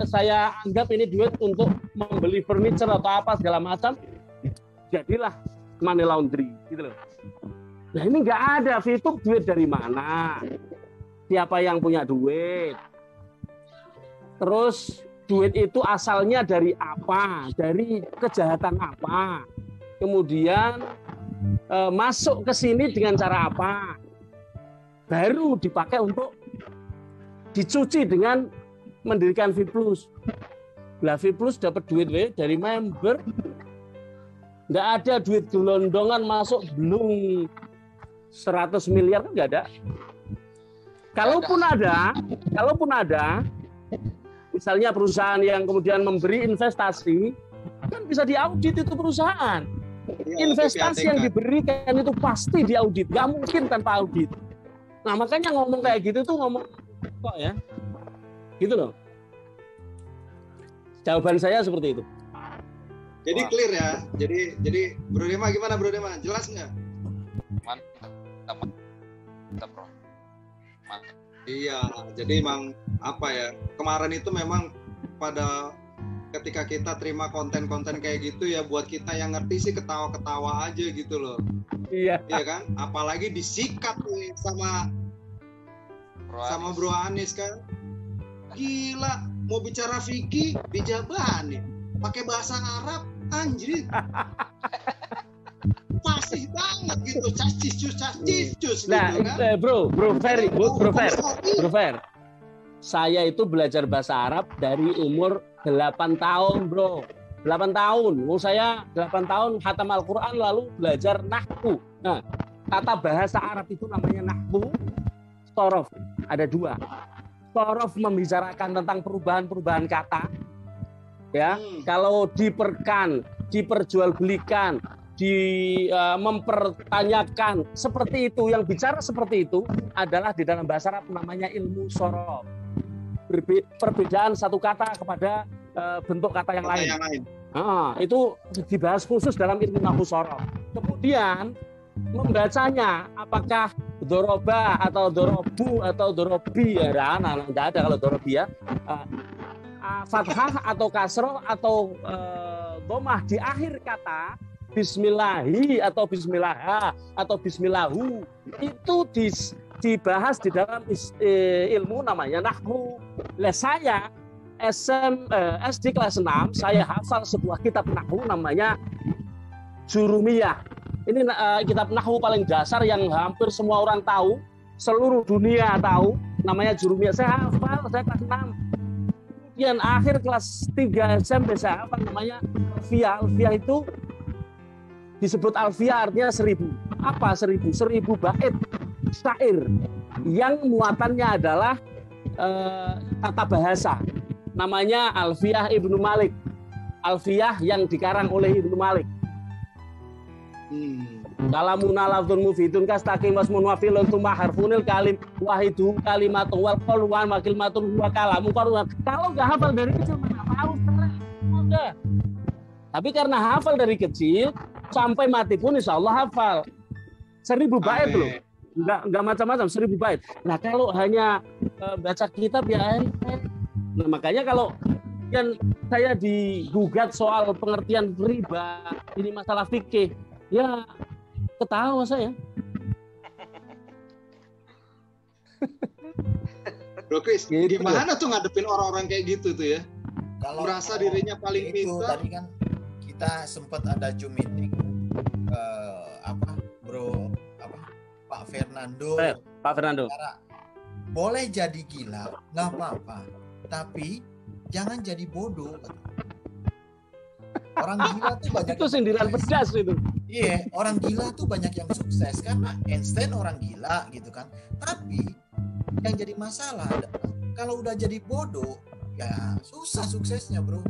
saya anggap ini duit untuk membeli furniture atau apa segala macam, jadilah money laundry gitu loh. Nah ini nggak ada. VTube duit dari mana? Siapa yang punya duit? Terus duit itu asalnya dari apa? Dari kejahatan apa? Kemudian masuk ke sini dengan cara apa? Baru dipakai untuk dicuci dengan mendirikan V+. Lah V+ dapat duit dari member. Nggak ada duit gelondongan masuk belum 100 miliar kan nggak ada. Kalaupun ada, misalnya perusahaan yang kemudian memberi investasi, kan bisa diaudit itu perusahaan. Investasi yang diberikan itu pasti diaudit, nggak mungkin tanpa audit. Nah makanya ngomong kayak gitu tuh ngomong kok ya, gitu loh. Jawaban saya seperti itu. Jadi clear ya. Jadi Bro Dema gimana Bro Dema? Jelas nggak? Mantap bro. Mantap. Iya, jadi emang apa ya? Kemarin itu memang pada ketika kita terima konten-konten kayak gitu ya, buat kita yang ngerti sih ketawa-ketawa aja gitu loh. Iya. Iya kan? Apalagi disikat nih sama Bro Anies kan. Gila, mau bicara fikih dijabani. Pakai bahasa Arab, anjir. Fasih banget gitu, cascis nah, gitu kan. Bro Fer. Saya itu belajar bahasa Arab dari umur 8 tahun, bro. 8 tahun. Saya 8 tahun khatam Al-Quran lalu belajar nahwu. Nah, tata bahasa Arab itu namanya nahwu, sorof. Ada 2. Sorof membicarakan tentang perubahan-perubahan kata. Ya, kalau diperjualbelikan, mempertanyakan seperti itu, yang bicara seperti itu adalah di dalam bahasa Arab namanya ilmu sorof. Perbedaan satu kata kepada bentuk kata yang lain. Itu dibahas khusus dalam ilmu nahwu sorof. Kemudian membacanya apakah doroba atau dorobu atau dorobi ya, nggak ada kalau dorobi ya. Fathah atau kasroh atau domah di akhir kata, bismillahi atau bismillah atau bismillahu, itu dibahas di dalam ilmu namanya nahwu. Saya SD kelas 6 saya hafal sebuah kitab nahwu namanya Jurumiyah. Ini kitab nahwu paling dasar yang hampir semua orang tahu, seluruh dunia tahu, namanya Jurumiyah. Saya hafal, saya kelas 6. Kemudian akhir kelas 3 SMP saya hafal namanya Alfiyah. Alfiyah itu disebut Alfiyah artinya 1000. Apa 1000? 1000 bait syair yang muatannya adalah tata bahasa. Namanya Alfiyah Ibnu Malik. Alfiyah yang dikarang oleh Ibnu Malik. Kalamuna lafdzun mufidun kastaqim wasmun wa filun tsumma harfunil kalim wahidu kalimatun wal qalu wa kalimatun wa kalamu. Kalau enggak hafal dari kecil mana tahu enggak. Tapi karena hafal dari kecil sampai mati pun insyaallah hafal. 1000 bait loh. Enggak macam-macam, 1000 bait. Nah, kalau hanya baca kitab ya nah, makanya kalau yang saya digugat soal pengertian riba, ini masalah fikih, ya ketawa saya. Bro Chris, gitu gimana tuh ngadepin orang-orang kayak gitu tuh ya? Kalau merasa dirinya paling itu pintar. tadi kan kita sempat ada Zoom meeting Pak Fernando. Pak Fernando. Boleh jadi gila, nggak apa-apa. Tapi jangan jadi bodoh. Orang gila tuh banyak. Itu sindiran pedas itu. Iya, orang gila tuh banyak yang sukses karena Einstein orang gila gitu kan. Tapi yang jadi masalah kalau udah jadi bodoh, ya susah suksesnya, bro.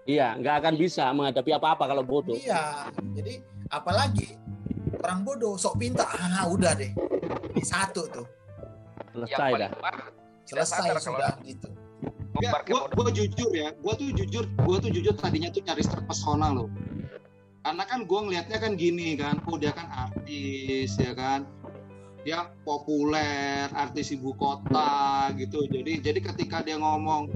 Iya, nggak akan bisa menghadapi apa-apa kalau bodoh. Iya, jadi apalagi orang bodoh sok pintar, udah deh, ini satu tuh. Selesai dah. Selesai sudah gitu. Gue jujur ya, gue tuh jujur tadinya tuh nyari terpesona loh. Karena kan gue ngelihatnya kan gini kan, dia kan artis ya kan, dia populer, artis ibu kota gitu. Jadi ketika dia ngomong,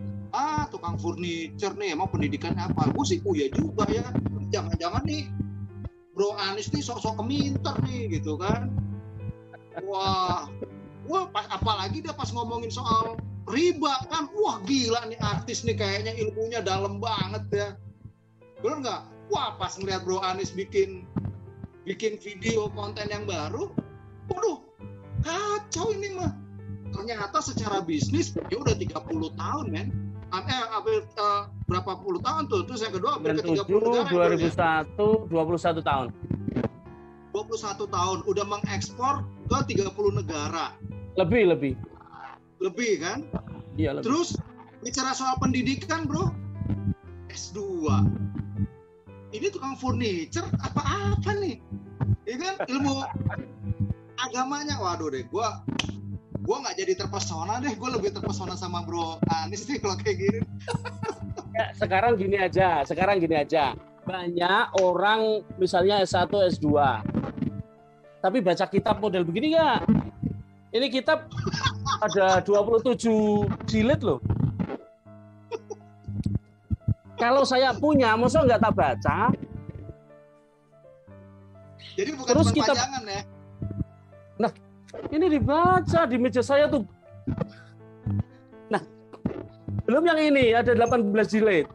tukang furniture nih, emang pendidikannya apa? Gue sih, ya juga ya. Jangan-jangan nih Bro Anies nih sok-sok keminter nih gitu kan. Wah apalagi dia pas ngomongin soal riba kan, wah gila nih artis nih kayaknya ilmunya dalam banget ya. Bener nggak? Wah pas ngeliat Bro Anies bikin video konten yang baru, waduh kacau ini mah. Ternyata secara bisnis dia udah 30 tahun men. Berapa puluh tahun tuh? Terus yang kedua hampir ke 30 negara. 2001, 21 tahun. 21 tahun udah mengekspor ke 30 negara. Lebih Kan? Iya, lebih. Terus bicara soal pendidikan, Bro. S2. Ini tukang furniture apa nih? Ini kan ilmu agamanya. Waduh deh, gua nggak jadi terpesona deh. Gua lebih terpesona sama Bro Anies nih kalau kayak gini. Ya, sekarang gini aja. Banyak orang misalnya S1, S2. Tapi baca kitab model begini nggak? Ini kitab ada 27 jilid loh. Kalau saya punya, masa nggak tak baca? Jadi bukan Terus cuma kita pajangan ya? Nah, ini dibaca di meja saya tuh. Nah, belum yang ini ada 18 jilid.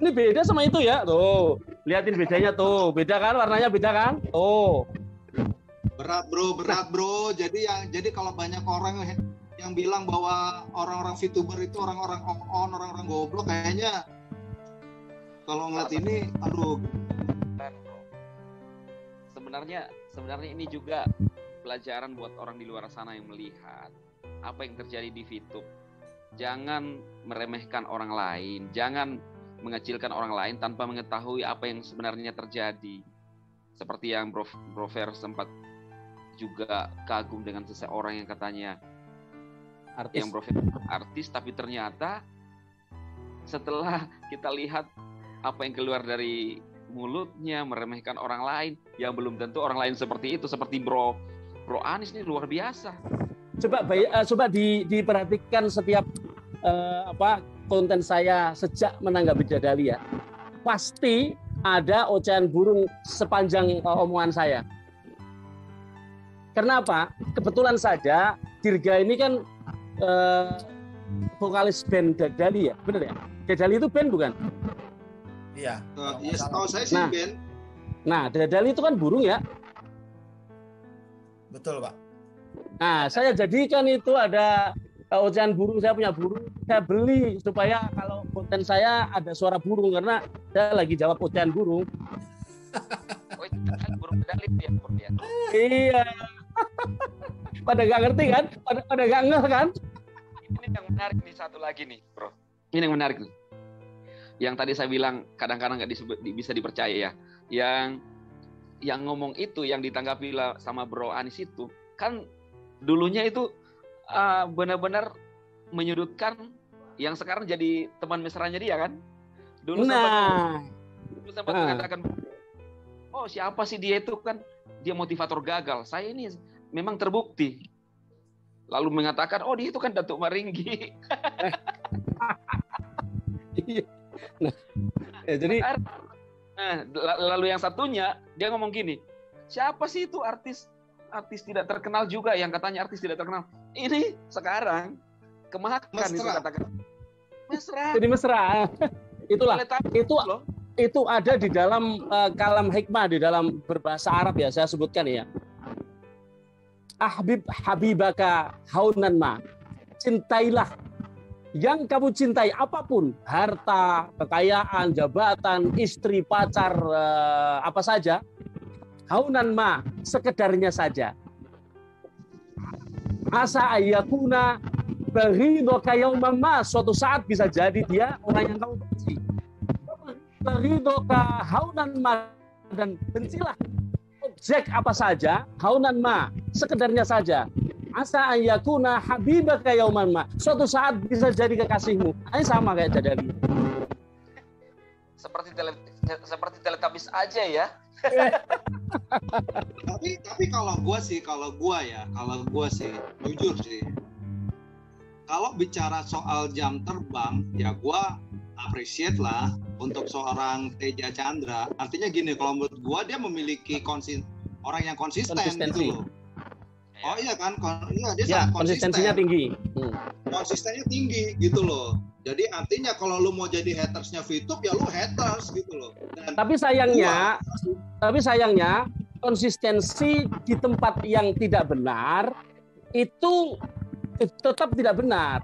Ini beda sama itu ya, tuh. Lihatin bedanya tuh, beda kan warnanya beda kan? Tuh. Berat bro. Jadi kalau banyak orang yang bilang bahwa orang-orang VTuber itu orang-orang orang-orang goblok, kayaknya kalau ngeliat ini, aduh. Sebenarnya ini juga pelajaran buat orang di luar sana yang melihat apa yang terjadi di VTube. Jangan meremehkan orang lain, jangan mengecilkan orang lain tanpa mengetahui apa yang sebenarnya terjadi. Seperti yang Bro Fer sempat juga kagum dengan seseorang yang katanya artis. Yang Bro Fer artis, tapi ternyata setelah kita lihat apa yang keluar dari mulutnya meremehkan orang lain, yang belum tentu orang lain seperti itu, seperti Bro Anies ini luar biasa. Coba diperhatikan setiap konten saya sejak menanggapi Dadalia, pasti ada ocehan burung sepanjang omongan saya. Kenapa? Kebetulan saja Dirga ini kan vokalis band Dadali ya, benar ya? Dadali itu band bukan? Iya. Ya setahu saya sih band. Nah, Dadali itu kan burung ya? Betul, Pak. Nah, saya jadikan itu ada ocehan burung, saya punya burung, saya beli supaya kalau konten saya ada suara burung, karena saya lagi jawab ocehan burung. Oh, itu kan burung Dadali ya, Bro ya. Iya. Pada nggak ngerti kan? Pada nggak ngeh kan? Ini yang menarik nih, satu lagi nih, Bro. Ini yang menarik nih. Yang tadi saya bilang kadang-kadang nggak bisa dipercaya ya. Yang ngomong itu, yang ditanggapi sama Bro Anies itu, kan dulunya itu benar-benar menyudutkan yang sekarang jadi teman mesranya dia kan. Dulu sempat mengatakan, oh siapa sih dia itu, kan dia motivator gagal. Saya ini memang terbukti. Lalu mengatakan, oh dia itu kan Datuk Maringgi. Jadi lalu yang satunya dia ngomong gini, siapa sih itu artis tidak terkenal juga yang katanya artis tidak terkenal. Ini sekarang kemakan itu katakan. Mesra. Jadi mesra. Itulah. Itu ada di dalam kalam hikmah, di dalam berbahasa Arab ya, saya sebutkan ya. Habibaka haunan ma. Cintailah yang kamu cintai, apapun, harta, kekayaan, jabatan, istri, pacar, apa saja. Haunan ma, sekedarnya saja. Asa ayyakuna baghidaka yauman ma, suatu saat bisa jadi dia orang yang kamu benci. Baghidaka haunan ma, dan bencilah objek apa saja, haunan ma, sekedarnya saja. Asa ayyakuna habibaka yauman ma, suatu saat bisa jadi kekasihmu. Ini sama kayak Dadali. Seperti Teletubbies aja ya. tapi kalau gue sih jujur sih, kalau bicara soal jam terbang ya gue appreciate lah untuk seorang Teja Chandra. Artinya gini, kalau menurut gue dia memiliki orang yang konsisten gitu loh. Oh iya kan, iya dia sangat konsistensinya tinggi. Konsistennya tinggi gitu loh. Jadi artinya kalau lu mau jadi hatersnya VTube ya lu haters gitu loh. Dan Tapi sayangnya konsistensi di tempat yang tidak benar itu tetap tidak benar.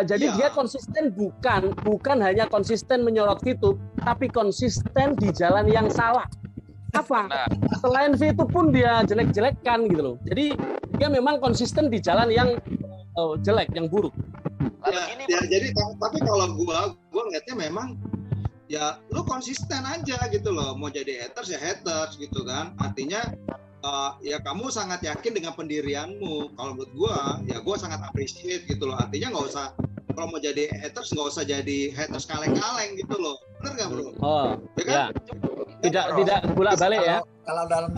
Jadi dia konsisten bukan hanya konsisten menyorot VTube, tapi konsisten di jalan yang salah. Apa? Selain VTube pun dia jelek-jelekkan gitu loh. Jadi dia memang konsisten di jalan yang jelek, yang buruk. Jadi tapi kalau gua ngeliatnya memang ya lu konsisten aja gitu loh. Mau jadi haters ya haters gitu kan. Artinya ya kamu sangat yakin dengan pendirianmu. Kalau menurut gua sangat appreciate gitu loh. Artinya nggak usah, kalau mau jadi haters nggak usah jadi haters kaleng-kaleng gitu loh. Bener nggak bro? Oh ya kan? Ya. Tidak bolak-balik ya. Kalau dalam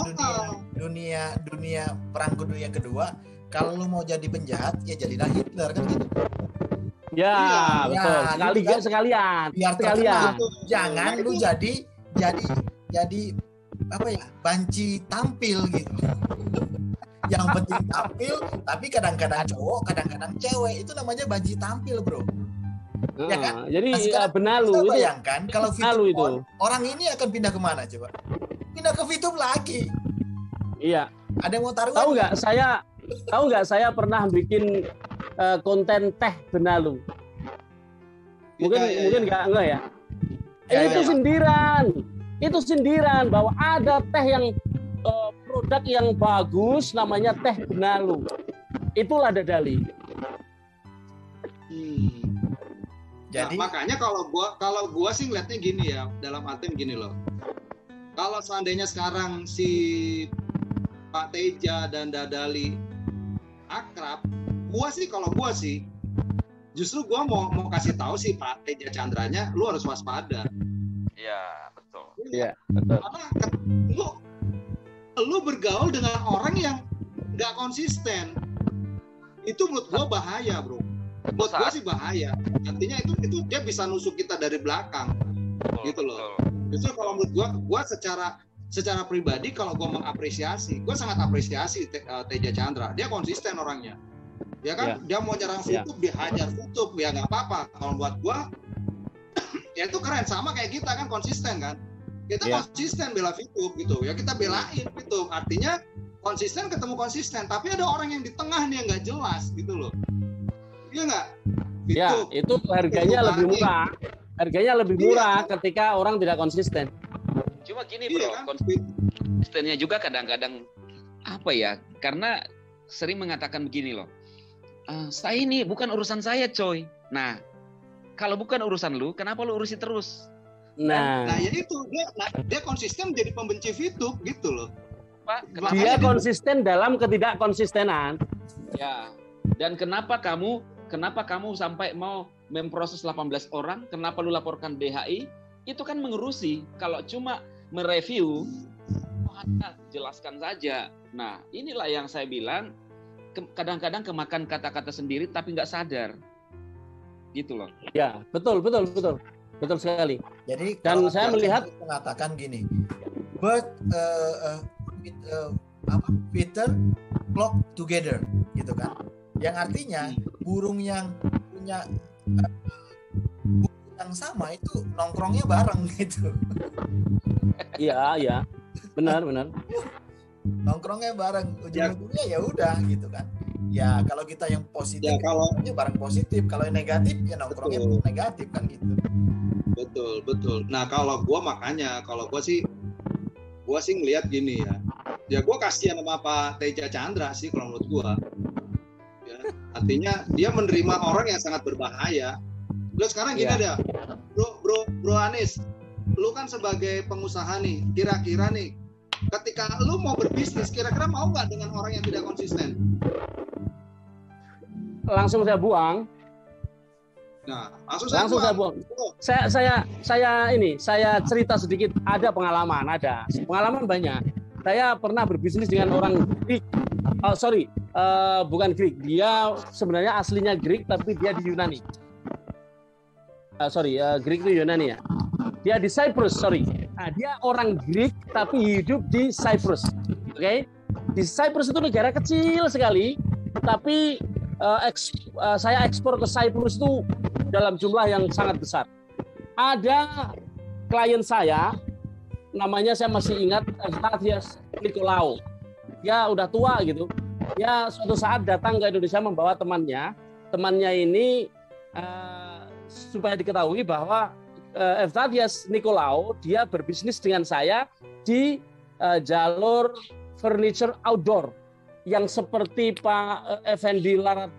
dunia perang dunia kedua, kalau lu mau jadi penjahat ya jadilah Hitler kan gitu. Ya, betul. Sekalian. Biar terkenal. Jangan lu jadi apa ya? Banci tampil gitu. Yang penting tampil, tapi kadang-kadang cowok, kadang-kadang cewek, itu namanya banci tampil, bro. Ya kan? Jadi benalu itu. Bayangkan kalau VTube itu orang ini akan pindah kemana coba? Pindah ke VTube lagi. Iya. Ada yang mau taruhan? Tahu nggak saya pernah bikin konten teh benalu. Mungkin nggak ya. Itu sindiran bahwa ada teh yang produk yang bagus namanya teh benalu. Itulah Dadali. Jadi makanya kalau gua sih ngeliatnya gini ya, dalam artian gini loh. Kalau seandainya sekarang si Pak Teja dan Dadali akrab, kalau gua sih justru gua mau kasih tahu si Pak Teja Chandranya, lu harus waspada. Iya, betul. Iya, betul. Karena lu bergaul dengan orang yang nggak konsisten. Itu menurut gua bahaya, bro. Buat gue sih bahaya. Artinya itu dia bisa nusuk kita dari belakang, gitu loh. Justru kalau menurut gue secara pribadi kalau gue mengapresiasi, gue sangat apresiasi Teja Chandra. Dia konsisten orangnya, ya kan? Dia mau nyerang VTube, dihajar VTube, ya nggak apa-apa. Kalau buat gue, ya itu keren. Sama kayak kita kan konsisten kan? Kita konsisten bela VTube gitu, ya kita belain VTube. Artinya konsisten ketemu konsisten. Tapi ada orang yang di tengah nih yang nggak jelas, gitu loh. Iya nggak? Ya, itu harganya lebih murah. Harganya lebih murah ketika orang tidak konsisten. Cuma gini bro, konsistennya juga kadang-kadang apa ya? Karena sering mengatakan begini loh. Saya ini bukan urusan saya, coy. Nah, kalau bukan urusan lu, kenapa lu urusi terus? Nah ya itu dia konsisten jadi pembenci VTube gitu loh. Pak, dia konsisten dalam ketidakkonsistenan. Ya. Dan kenapa kamu sampai mau memproses 18 orang? Kenapa lu laporkan DHI? Itu kan mengurusi. Kalau cuma mereview, jelaskan saja. Nah, inilah yang saya bilang, kadang-kadang kemakan kata-kata sendiri tapi nggak sadar. Gitu loh. Ya, betul sekali. Jadi dan saya melihat mengatakan gini, Peter flock together, gitu kan? Yang artinya burung yang punya burung yang sama itu nongkrongnya bareng gitu. Iya, benar. Nongkrongnya bareng, ujung-ujungnya ya udah gitu kan. Ya kalau kita yang positif, ya kalau bareng positif, kalau yang negatif ya nongkrongnya negatif kan gitu. Betul. Nah kalau gue sih ngelihat gini ya. Ya gue kasihan sama Pak Teja Chandra sih kalau menurut gue. Artinya dia menerima orang yang sangat berbahaya. Lu sekarang gini dah, bro Anis, lu kan sebagai pengusaha nih, kira-kira nih, ketika lu mau berbisnis, kira-kira mau nggak dengan orang yang tidak konsisten? Langsung saya buang. Nah, langsung saya buang. Saya cerita sedikit. Ada pengalaman banyak. Saya pernah berbisnis dengan orang Greek. Bukan Greek. Dia sebenarnya aslinya Greek, tapi dia di Yunani. Greek itu Yunani ya. Dia di Cyprus, Nah, dia orang Greek tapi hidup di Cyprus. Oke. Di Cyprus itu negara kecil sekali, tapi saya ekspor ke Cyprus itu dalam jumlah yang sangat besar. Ada klien saya, namanya saya masih ingat, Evthathios Nikolaou. Dia udah tua gitu. Dia suatu saat datang ke Indonesia membawa temannya. Temannya ini supaya diketahui bahwa Evthathios Nikolaou dia berbisnis dengan saya di jalur furniture outdoor yang seperti Pak Effendi Laran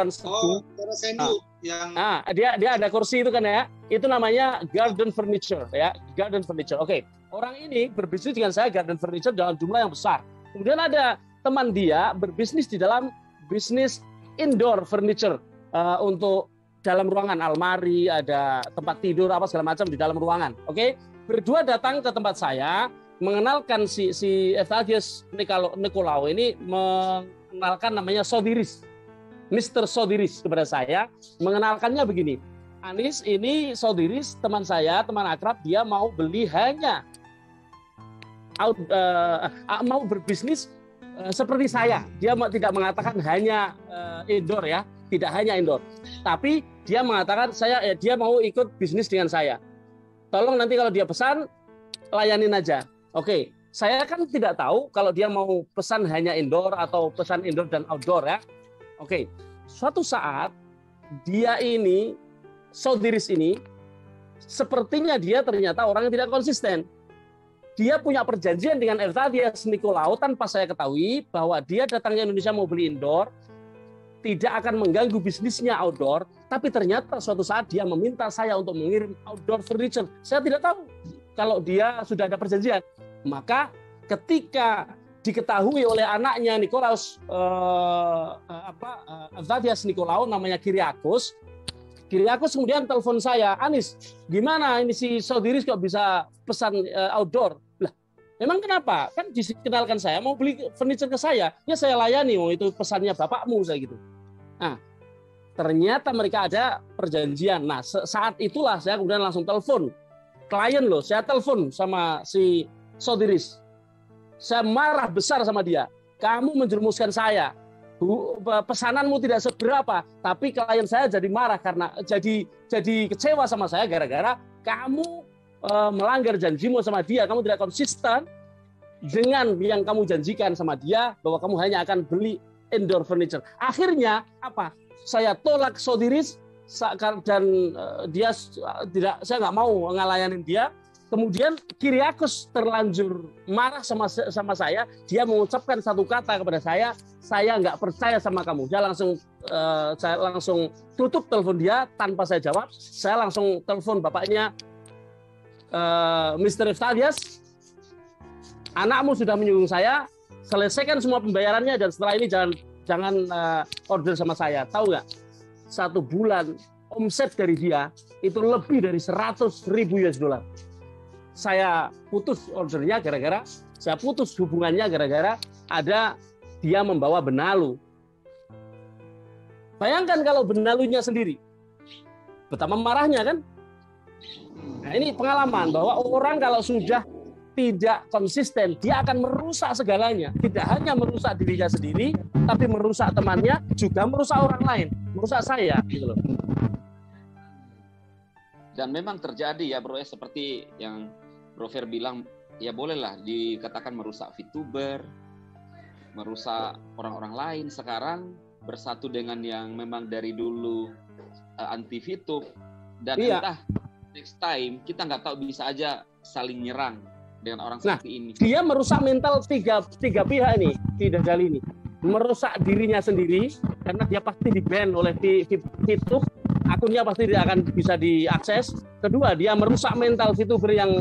Sedu. Dia ada kursi itu kan ya. Itu namanya garden furniture ya, garden furniture. Oke. Orang ini berbisnis dengan saya garden furniture dalam jumlah yang besar. Kemudian ada teman dia berbisnis di dalam bisnis indoor furniture untuk dalam ruangan, almari, ada tempat tidur apa segala macam di dalam ruangan. Oke. Berdua datang ke tempat saya, mengenalkan si Evthathios Nikolaou ini mengenalkan namanya Sodiris. Mr. Sodiris kepada saya, mengenalkannya begini. Anis, ini Sodiris teman saya, teman akrab, dia mau beli hanya mau berbisnis seperti saya. Dia tidak mengatakan hanya indoor ya, tidak hanya indoor. Tapi dia mengatakan dia mau ikut bisnis dengan saya. Tolong nanti kalau dia pesan layanin aja. Oke, saya kan tidak tahu kalau dia mau pesan hanya indoor atau pesan indoor dan outdoor ya. Oke, suatu saat dia ini Sodiris ini sepertinya dia ternyata orang yang tidak konsisten. Dia punya perjanjian dengan Evthathios Nikolaou tanpa saya ketahui bahwa dia datang ke Indonesia mau beli indoor, tidak akan mengganggu bisnisnya outdoor, tapi ternyata suatu saat dia meminta saya untuk mengirim outdoor furniture. Saya tidak tahu kalau dia sudah ada perjanjian. Maka ketika diketahui oleh anaknya Nikolaus Evthathios Nikolaou namanya Kyriakos kemudian telepon saya, Anis, gimana ini si Sodiris kok bisa pesan outdoor? Lah, memang kenapa? Kan dikenalkan saya mau beli furniture ke saya, ya saya layani, itu pesannya bapakmu saya gitu. Nah, ternyata mereka ada perjanjian. Nah, saat itulah saya kemudian langsung telepon klien loh, saya telepon sama si Sodiris. Saya marah besar sama dia. Kamu menjerumuskan saya. Pesananmu tidak seberapa, tapi klien saya jadi marah karena jadi kecewa sama saya gara-gara kamu melanggar janjimu sama dia. Kamu tidak konsisten dengan yang kamu janjikan sama dia bahwa kamu hanya akan beli indoor furniture. Akhirnya apa? Saya tolak Sodiris dan saya nggak mau ngelayanin dia. Kemudian Kyriakos terlanjur marah sama saya. Dia mengucapkan satu kata kepada saya nggak percaya sama kamu. Saya langsung tutup telepon dia tanpa saya jawab. Saya langsung telepon bapaknya, Mr. Evthathios, anakmu sudah menyinggung saya. Selesaikan semua pembayarannya dan setelah ini jangan order sama saya. Tahu nggak? 1 bulan omset dari dia itu lebih dari $100,000. Saya putus ordernya saya putus hubungannya gara-gara ada dia membawa benalu. Bayangkan kalau benalunya sendiri, betapa marahnya kan? Nah, ini pengalaman bahwa orang kalau sudah tidak konsisten, dia akan merusak segalanya. Tidak hanya merusak dirinya sendiri, tapi merusak temannya, juga merusak orang lain, merusak saya, gitu loh. Dan memang terjadi ya bro, seperti yang Bro Fer bilang, ya bolehlah dikatakan merusak VTuber, merusak orang-orang lain. Sekarang bersatu dengan yang memang dari dulu anti VTube, dan entah next time kita nggak tahu bisa aja saling nyerang dengan orang seperti ini. Dia merusak mental tiga pihak ini, tidak kali ini. Merusak dirinya sendiri karena dia pasti di-ban oleh VTube, akunnya pasti tidak akan bisa diakses. Kedua, dia merusak mental VTuber yang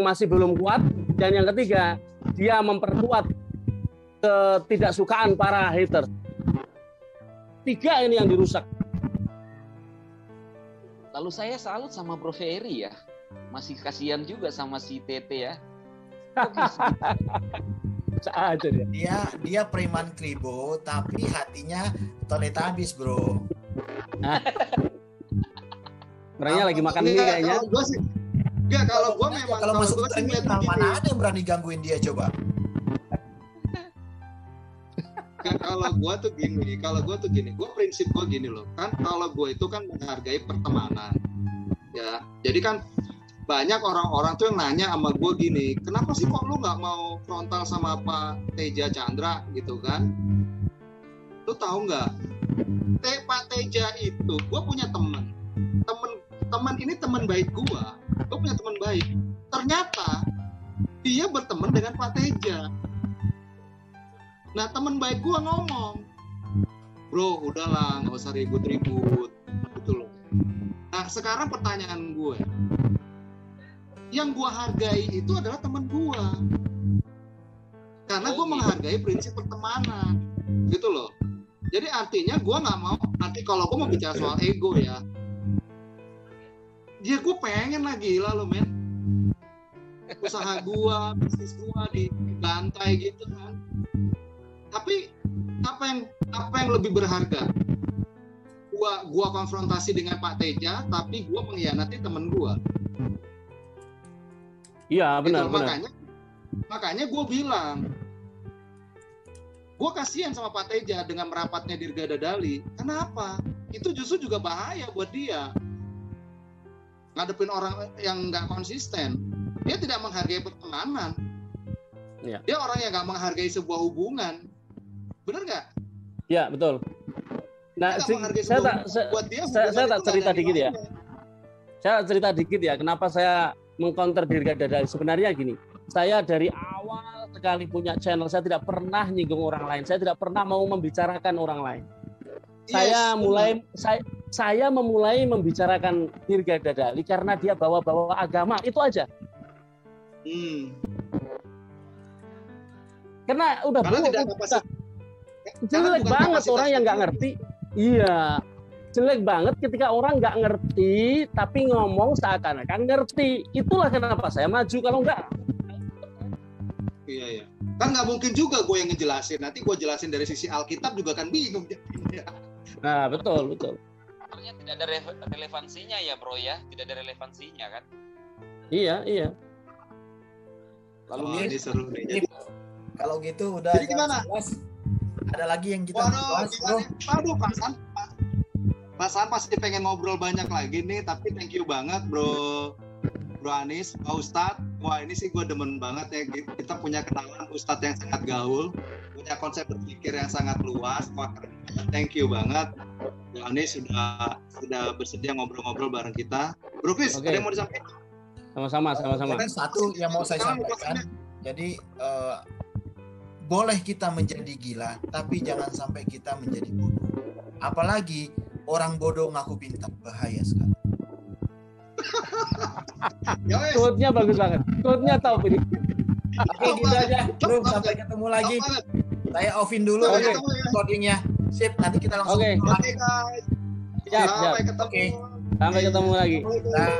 masih belum kuat, dan yang ketiga, dia memperkuat ketidaksukaan para hater. 3 ini yang dirusak. Lalu saya salut sama Bro Ferry ya, masih kasihan juga sama si Tete ya. Aja dia preman kribo tapi hatinya Teletubbies bro. Orangnya lagi makan mie kayaknya. Kalau gue sih, kalau gue memang kalau masuk gua sih terminal mana ada yang berani gangguin dia coba? Kalau gue tuh gini, gue prinsip gue gini loh, kan kalau gue itu kan menghargai pertemanan, ya. Jadi kan banyak orang-orang tuh yang nanya sama gue gini, kenapa sih kok lu nggak mau frontal sama Pak Teja Chandra gitu kan? Lu tahu nggak? Pak Teja itu, gue punya teman ini teman baik gue punya teman baik. Ternyata dia berteman dengan Pak Teja. Nah, teman baik gue ngomong, bro, udahlah, nggak usah ribut-ribut, gitu loh. Nah, sekarang pertanyaan gue, yang gue hargai itu adalah teman gue, karena gue menghargai prinsip pertemanan, gitu loh. Jadi artinya gue nggak mau, nanti kalau gue mau bicara soal ego ya gue pengen lah, gila lo men, usaha gue, bisnis gue dibantai gitu kan. Tapi apa yang lebih berharga? Gua konfrontasi dengan Pak Teja, tapi gua mengkhianati temen gua. Iya, benar. Makanya gua bilang, gua kasihan sama Pak Teja dengan merapatnya Dirga Dadali. Kenapa? Itu justru juga bahaya buat dia. Ngadepin orang yang nggak konsisten. Dia tidak menghargai pertemanan. Ya. Dia orang yang nggak menghargai sebuah hubungan. Bener nggak? Ya, betul. Nah, saya tak cerita dikit ya. Saya cerita dikit ya, kenapa saya mengcounter Dirga Dadali. Sebenarnya gini, saya dari awal sekali punya channel, saya tidak pernah nyinggung orang lain. Saya tidak pernah mau membicarakan orang lain. Saya memulai membicarakan Dirga Dadali karena dia bawa-bawa agama, itu aja. Karena udah jelek banget orang yang nggak ngerti. Iya, jelek banget ketika orang nggak ngerti tapi ngomong seakan-akan ngerti. Itulah kenapa saya maju, kalau nggak. Iya. Kan nggak mungkin juga gue yang ngejelasin. Nanti gue jelasin dari sisi Alkitab juga kan bingung. Nah, betul. Artinya tidak ada relevansinya ya bro ya, tidak ada relevansinya kan? Iya. Lalu ini seru nih. Kalau gitu udah. Jadi gimana? Ada lagi yang kita bahas, bro? Aduh, Pak San pasti pengen ngobrol banyak lagi nih, tapi thank you banget bro Anis, Pak Ustadz. Wah, ini sih gue demen banget ya, kita punya kenalan Ustadz yang sangat gaul, punya konsep berpikir yang sangat luas. Wah, thank you banget Bro Anis sudah bersedia ngobrol-ngobrol bareng kita. Bro Chris, ada yang mau disampaikan? Sama-sama. Ada satu yang mau saya sampaikan. Jadi boleh kita menjadi gila, tapi jangan sampai kita menjadi bodoh. Apalagi orang bodoh ngaku pintar, bahaya sekali. Quote-nya bagus banget. Quote-nya top ini. Oke, gitu aja. Bro, sampai ketemu lagi. Saya offin dulu recordingnya. Sip, nanti kita langsung. Oke, guys. Siap. Sampai ketemu. Sampai ketemu lagi. Nah.